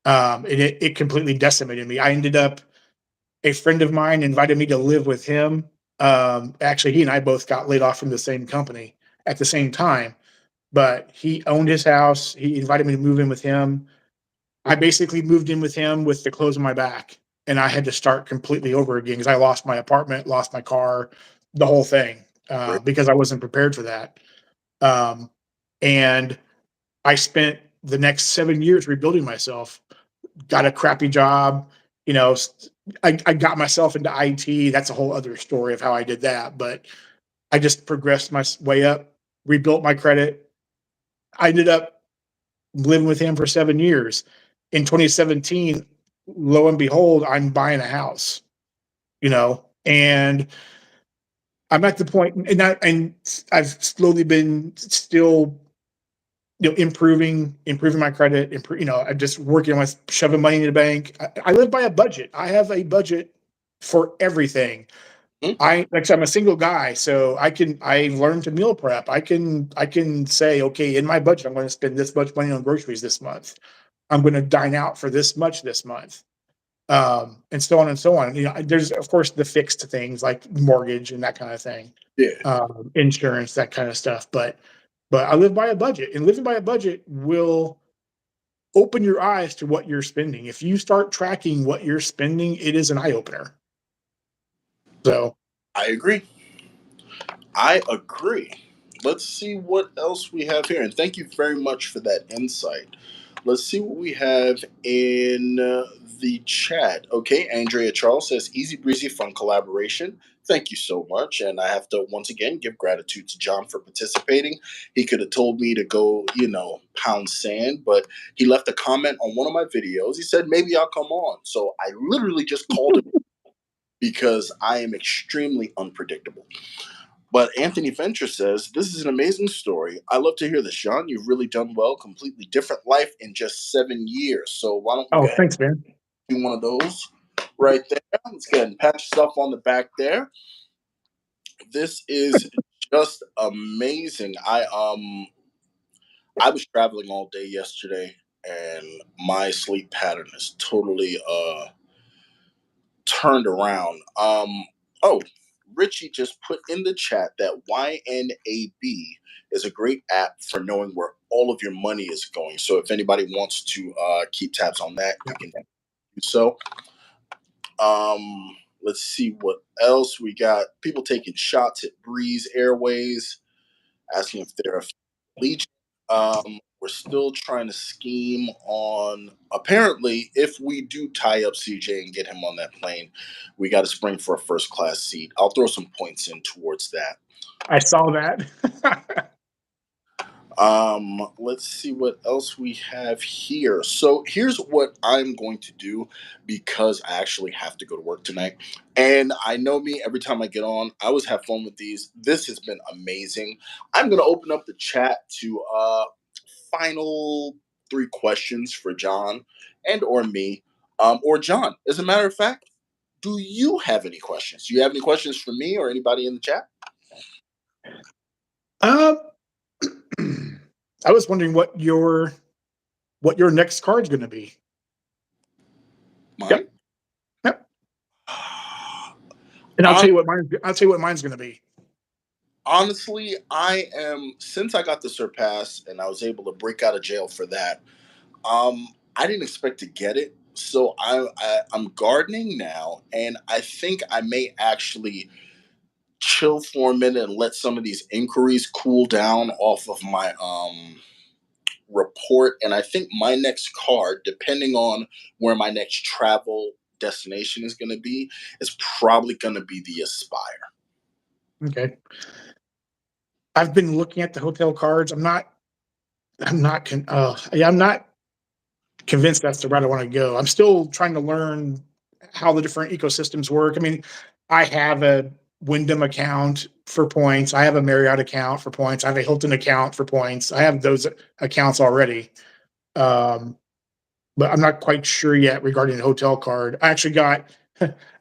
And it completely decimated me. I ended up, a friend of mine invited me to live with him. Actually, he and I both got laid off from the same company at the same time, but he owned his house. He invited me to move in with him. I basically moved in with him with the clothes on my back, and I had to start completely over again because I lost my apartment, lost my car, the whole thing, because I wasn't prepared for that. Um, and I spent the next 7 years rebuilding myself. Got a crappy job, you know. I got myself into IT. That's a whole other story of how I did that, but I just progressed my way up, rebuilt my credit. I ended up living with him for 7 years. In 2017, lo and behold, I'm buying a house, and I'm at the point, and I've slowly been still, improving my credit. I'm just working on shoving money in the bank. I live by a budget. I have a budget for everything. Mhm. Like I said, I'm a single guy, so I've learned to meal prep. I can say, okay, in my budget, I'm going to spend this much money on groceries this month. I'm going to dine out for this much this month. And so on and so on. There's of course the fixed things like mortgage and that kind of thing, Yeah, insurance, that kind of stuff. But I live by a budget, and living by a budget will open your eyes to what you're spending. If you start tracking what you're spending, it is an eye opener. So I agree. I agree. Let's see what else we have here. And thank you very much for that insight. Let's see what we have in the chat. Okay, Andrea Charles says, easy breezy, fun collaboration. Thank you so much. And I have to once again give gratitude to John for participating. He could have told me to go, pound sand, but he left a comment on one of my videos. He said, maybe I'll come on. So I literally just called him because I am extremely unpredictable. But Anthony Venture says, this is an amazing story. I love to hear this, Sean. You've really done well. Completely different life in just 7 years. So why don't we go oh, ahead thanks, man. and do one of those right there? Let's go ahead and pat yourself on the back there. This is just amazing. I was traveling all day yesterday and my sleep pattern is totally turned around. Oh, Richie just put in the chat that YNAB is a great app for knowing where all of your money is going. So if anybody wants to keep tabs on that, you can do so. Let's see what else we got. People taking shots at Breeze Airways, asking if they're Legion. We're still trying to scheme on. Apparently, if we do tie up CJ and get him on that plane, we got to spring for a first class seat. I'll throw some points in towards that. I saw that. Let's see what else we have here. So here's what I'm going to do because I actually have to go to work tonight. And I know me, every time I get on, I always have fun with these. This has been amazing. I'm gonna open up the chat to final three questions for John and or me. Or John. As a matter of fact, do you have any questions? Do you have any questions for me or anybody in the chat? um, I was wondering what your next card's going to be. Mine? Yep, yep. And Hon- I'll tell you what mine's going to be. Honestly, I am since I got the surpass and I was able to break out of jail for that. I didn't expect to get it, so I'm gardening now, and I think I may actually chill for a minute and let some of these inquiries cool down off of my report. And I think my next card, depending on where my next travel destination is going to be, is probably going to be the Aspire. Okay. I've been looking at the hotel cards. I'm not convinced that's the route I want to go. I'm still trying to learn how the different ecosystems work. I mean, I have a Wyndham account for points. I have a Marriott account for points. I have a Hilton account for points. I have those accounts already. Um, but I'm not quite sure yet regarding the hotel card. I actually got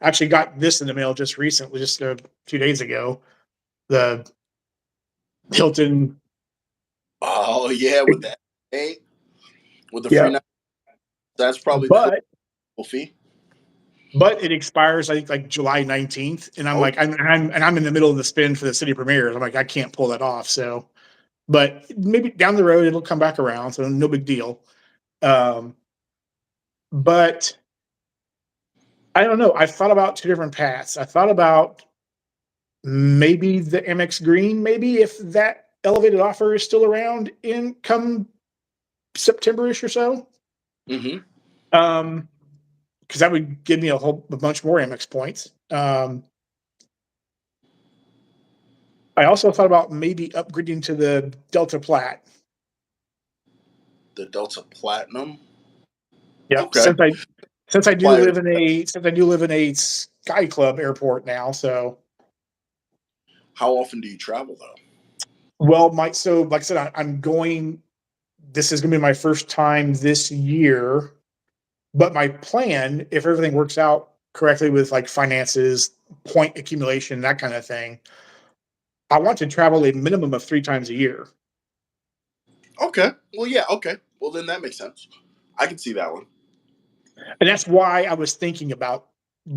actually got this in the mail just recently, just a few days ago. The Hilton. Oh yeah, with that, hey, with the free Yeah. night, that's probably the But hotel fee. it expires I think like July 19th, and I'm Oh, like I'm in the middle of the spin for the city premieres. I'm like I can't pull that off. So, but maybe down the road it'll come back around. So no big deal. Um, but I don't know. I've thought about two different paths. I thought about maybe the MX Green, maybe if that elevated offer is still around in come September-ish or so. mm-hmm. Um, because that would give me a bunch more MX points. I also thought about maybe upgrading to the Delta Plat. The Delta Platinum. Yep. Okay. Since I do Flyer. live in a Sky Club airport now, so How often do you travel though? well, like I said, I'm going. This is going to be my first time this year, but my plan, if everything works out correctly with like finances, point accumulation, that kind of thing, I want to travel a minimum of 3 times a year. Okay. Well, yeah. Okay. Well, then that makes sense. I can see that one. And that's why I was thinking about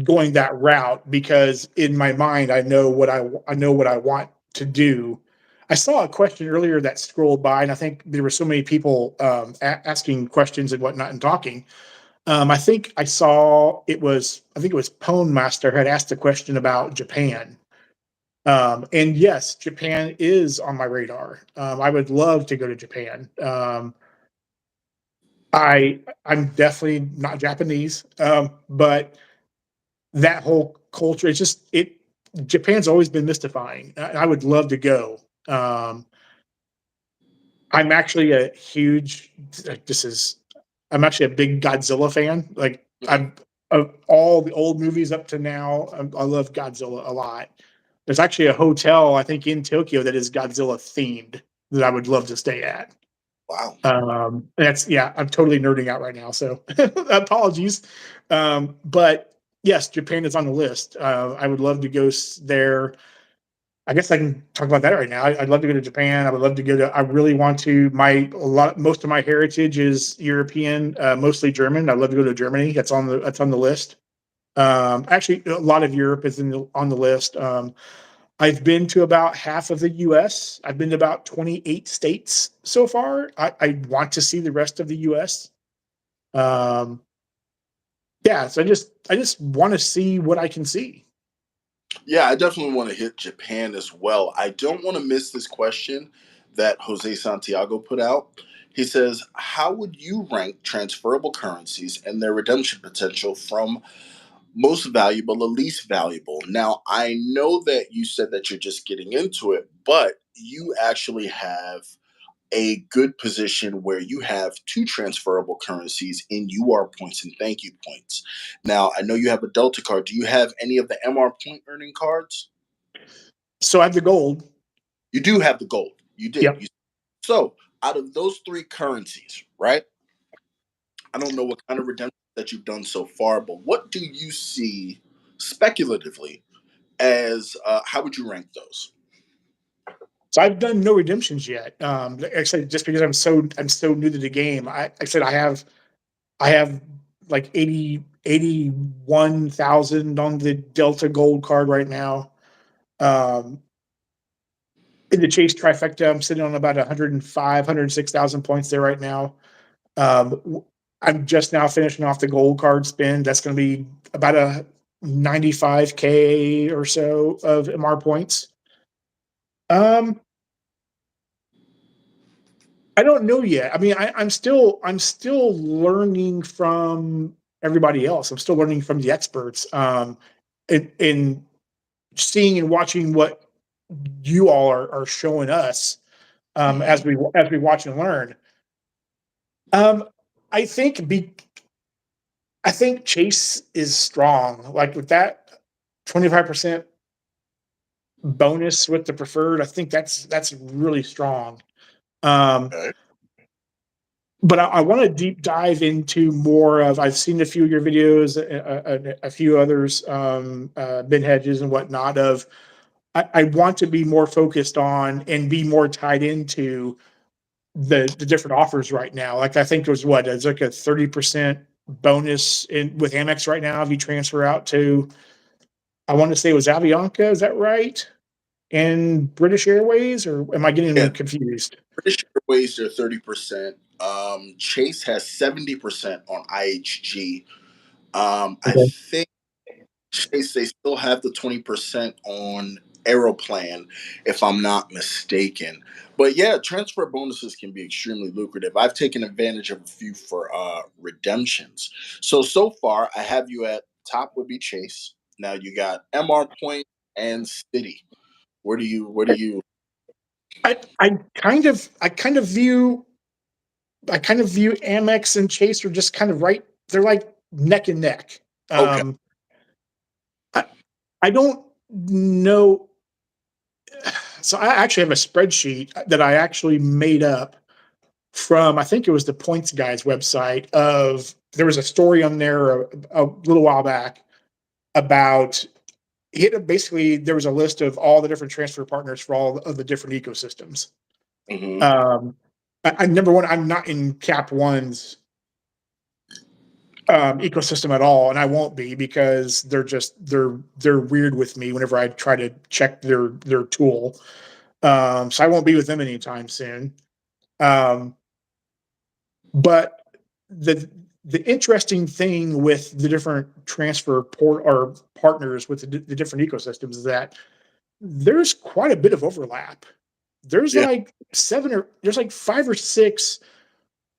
going that route because in my mind I know what I want to do. I saw a question earlier that scrolled by, and I think there were so many people asking questions and whatnot and talking. I think I saw I think it was Pone Master had asked a question about Japan. And yes, Japan is on my radar. I would love to go to Japan. I'm definitely not Japanese, but that whole culture, it's just it. Japan's always been mystifying. I would love to go. Um, I'm actually a huge. This is. I'm actually a big Godzilla fan. Like Mhm. I'm of all the old movies up to now. I love Godzilla a lot. There's actually a hotel I think in Tokyo that is Godzilla themed that I would love to stay at. Wow. That's yeah, I'm totally nerding out right now, so apologies. But yes, Japan is on the list. I would love to go there. I guess I can talk about that right now. I'd love to go to Japan. I would love to go to. I really want to. Most of my heritage is European, mostly German. I'd love to go to Germany. That's on the list. Actually, a lot of Europe is on the list. I've been to about half of the US. I've been to about 28 states so far. I want to see the rest of the US. Um, yeah, so I just want to see what I can see. Yeah, I definitely want to hit Japan as well. I don't want to miss this question that Jose Santiago put out. He says, how would you rank transferable currencies and their redemption potential from most valuable to least valuable? Now, I know that you said that you're just getting into it, but you actually have a good position where you have two transferable currencies in UR points and thank you points. Now, I know you have a Delta card. Do you have any of the MR point earning cards? So I have the gold. You do have the gold. You did. Yep. So, out of those three currencies, right? I don't know what kind of redemption that you've done so far, but what do you see speculatively as how would you rank those? So I've done no redemptions yet. Actually, just because I'm so new to the game. I said I have like 81,000 on the Delta Gold card right now. Um, in the Chase trifecta, I'm sitting on about 105, 106,000 points there right now. Um, I'm just now finishing off the gold card spin. That's going to be about a 95K or so of MR points. Um, I don't know yet. I mean, I'm still learning from everybody else. I'm still learning from the experts. In seeing and watching you all are showing us Mhm. as we watch and learn. Um, I think I think Chase is strong. Like with that 25% bonus with the preferred, I think that's really strong. Um, Okay. but I want to deep dive into more of. I've seen a few of your videos, a few others, Ben Hedges and whatnot. Of I want to be more focused on and be more tied into the different offers right now. Like I think there's what it's like a 30% bonus in with Amex right now if you transfer out to. I want to say it was Avianca. Is that right? And British Airways, or am I getting Yeah, them confused? British Airways are 30%. Chase has 70% on IHG. I Okay. think Chase, they still have the 20% on Aeroplan, if I'm not mistaken. But yeah, transfer bonuses can be extremely lucrative. I've taken advantage of a few for redemptions. So far, I have you at top would be Chase. Now you got MR Point and City. Where do you I kind of view Amex and Chase are just kind of right. They're like neck and neck. Okay. Um, I, I don't know. So I actually have a spreadsheet that I actually made up from, I think it was the Points Guys website. Of there was a story on there a little while back about basically there was a list of all the different transfer partners for all of the different ecosystems. Hmm. Um, I number one, I'm not in Cap One's ecosystem at all, and I won't be because they're weird with me whenever I try to check their tool. So I won't be with them anytime soon. Um, but the the interesting thing with the different transfer port or partners with the different ecosystems is that there's quite a bit of overlap. There's Yeah. like there's like five or six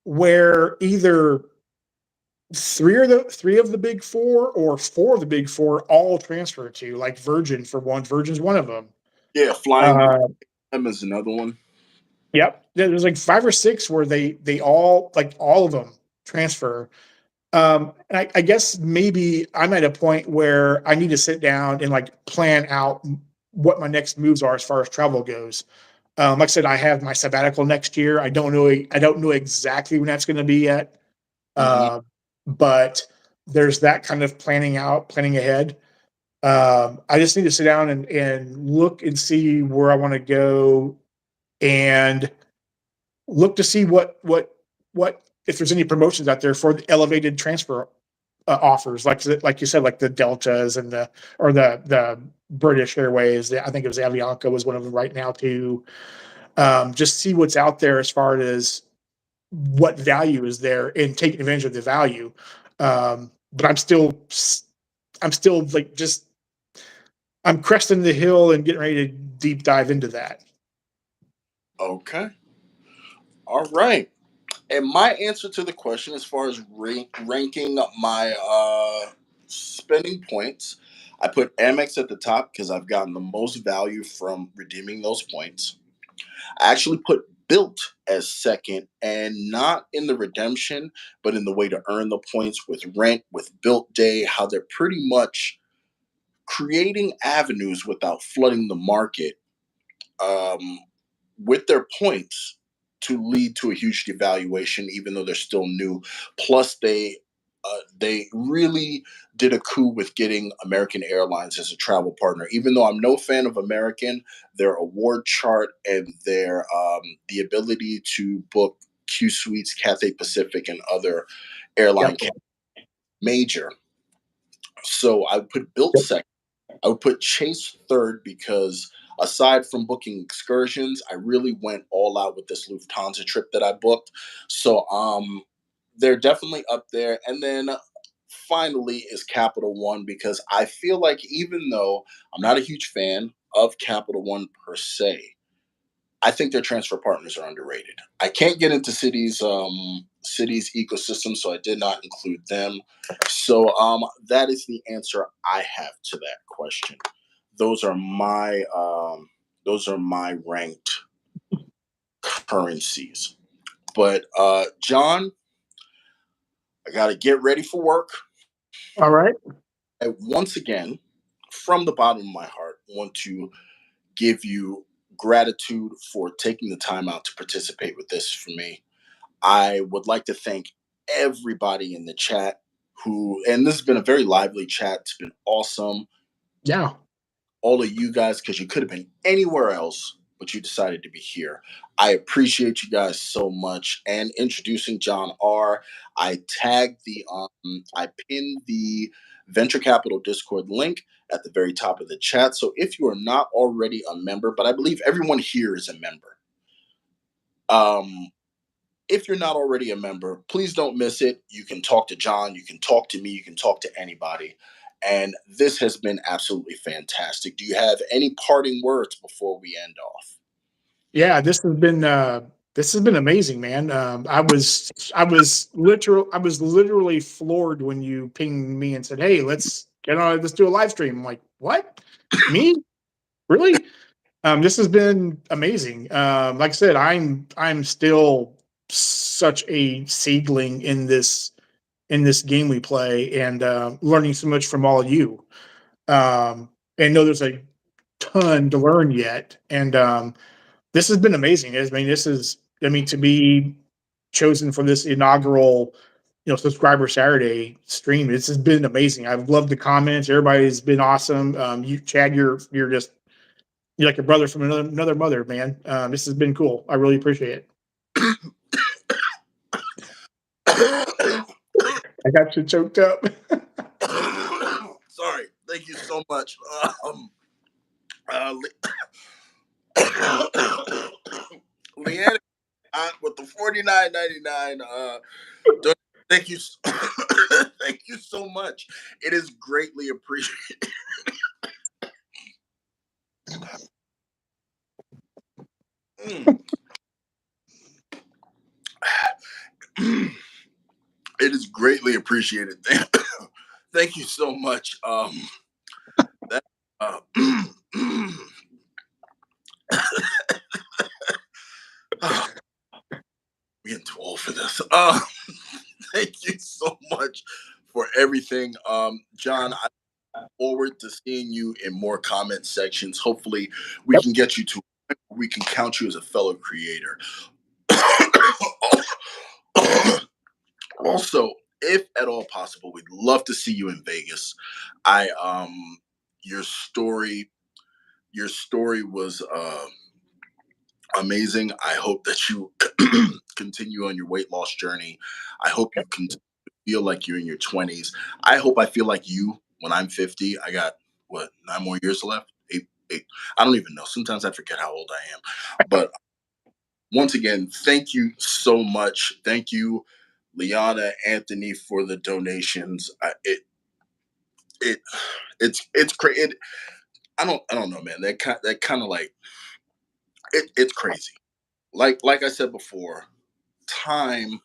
where either three of the big four or four of the big four all transfer to, like Virgin for one. Virgin's one of them. Yeah, Flying Uh, M is another one. yep. There's like five or six where they all like all of them transfer. And I guess maybe I'm at a point where I need to sit down and like plan out what my next moves are as far as travel goes. Like I said, I have my sabbatical next year. I don't know exactly when that's going to be yet. Hmm. Uh, but there's that kind of planning ahead. I just need to sit down and look and see where I want to go and look to see what if there's any promotions out there for the elevated transfer offers, like you said, like the Deltas and the British Airways. I think it was Avianca was one of them right now too. Just see what's out there as far as what value is there and taking advantage of the value. But I'm still like just I'm cresting the hill and getting ready to deep dive into that. Okay. All right. And my answer to the question, as far as ranking my spending points, I put Amex at the top because I've gotten the most value from redeeming those points. I actually put Built as second, and not in the redemption, but in the way to earn the points with rent, with Built Day, how they're pretty much creating avenues without flooding the market um, with their points to lead to a huge devaluation, even though they're still new. Plus, they really did a coup with getting American Airlines as a travel partner. Even though I'm no fan of American, their award chart and their the ability to book Q Suites, Cathay Pacific, and other airline Yep. major. So I put Built Yep. second. I would put Chase third because aside from booking excursions, I really went all out with this Lufthansa trip that I booked. So they're definitely up there. And then finally is Capital One because I feel like even though I'm not a huge fan of Capital One per se, I think their transfer partners are underrated. I can't get into cities ecosystem, so I did not include them. So that is the answer I have to that question. Those are my Those are my ranked currencies. But John, I got to get ready for work. All right. I once again, from the bottom of my heart, want to give you gratitude for taking the time out to participate with this for me. I would like to thank everybody in the chat who, and this has been a very lively chat. It's been awesome. Yeah. All of you guys, because you could have been anywhere else, but you decided to be here. I appreciate you guys so much. And introducing Jon R. I pinned the venture capital Discord link at the very top of the chat. So if you are not already a member, but I believe everyone here is a member. Um, if you're not already a member, please don't miss it. You can talk to John, you can talk to me, you can talk to anybody. And this has been absolutely fantastic. Do you have any parting words before we end off? Yeah, this has been amazing, man. I was literally floored when you pinged me and said, "Hey, let's do a live stream." I'm like, "What? Me? Really?" This has been amazing. Like I said, I'm still such a seedling in this game we play, and learning so much from all of you. And know there's a ton to learn yet, and this has been amazing. I mean, to be chosen for this inaugural, subscriber Saturday stream. This has been amazing. I've loved the comments. Everybody's been awesome. You, Chad, you're like a brother from another mother, man. This has been cool. I really appreciate it. I got you choked up. Sorry. Thank you so much. Uh, Leanne with the 49.99. Thank you. Thank you so much. It is greatly appreciated. Mm. It is greatly appreciated. Thank you so much. That I'm getting too old for this. Thank you so much for everything, John. I look forward to seeing you in more comment sections. Hopefully, we Yep. can get you to. We can count you as a fellow creator. Also, if at all possible, we'd love to see you in Vegas. I your story your story was amazing. I hope that you continue on your weight loss journey. I hope you can feel like you're in your 20s. I hope I feel like you when I'm 50. I got what, 9 more years left? Eight. I don't even know. Sometimes I forget how old I am. But once again, thank you so much. Thank you, Liana, Anthony, for the donations. It it's crazy. I don't know, man. That kind of like it's crazy. Like I said before, time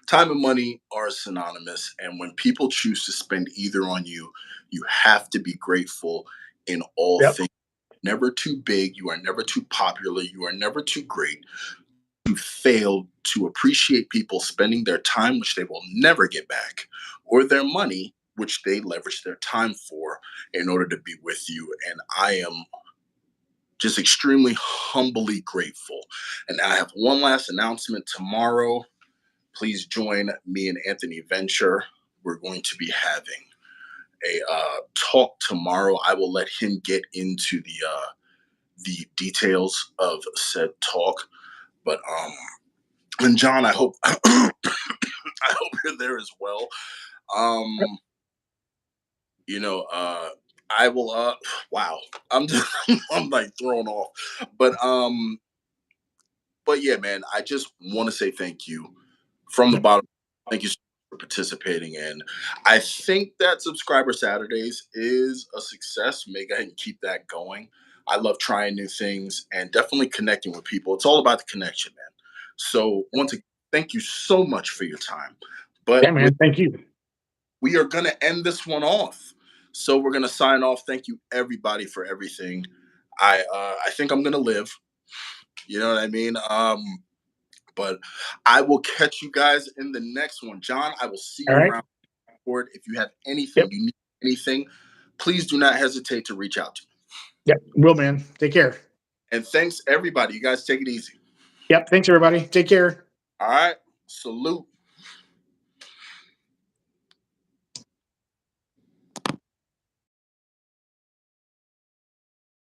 time and money are synonymous, and when people choose to spend either on you, you have to be grateful in all Yep. things. Never too big, you are never too popular, you are never too great. You fail to appreciate people spending their time, which they will never get back, or their money, which they leverage their time for in order to be with you. And I am just extremely humbly grateful. And I have one last announcement tomorrow. Please join me and Anthony Venture. We're going to be having a talk tomorrow. I will let him get into the details of said talk. But and John, I hope I hope you're there as well. Um, I will. Wow, I'm just I'm like thrown off. But um, but yeah, man, I just want to say thank you from the Yep. bottom. Thank you so much for participating. And I think that Subscriber Saturdays is a success. Make go ahead and keep that going. I love trying new things and definitely connecting with people. It's all about the connection, man. So once again, thank you so much for your time. Yeah, But man. Thank you. we are going to end this one off. So we're going to sign off. Thank you, everybody, for everything. I think I'm gonna live. You know what I mean? But I will catch you guys in the next one. John, I will see All you right. around. If you have anything, Yep. you need anything, please do not hesitate to reach out to me. Yep. Will, man. Take care. And thanks everybody. You guys take it easy. Yep. Thanks, everybody. Take care. All right. Salute.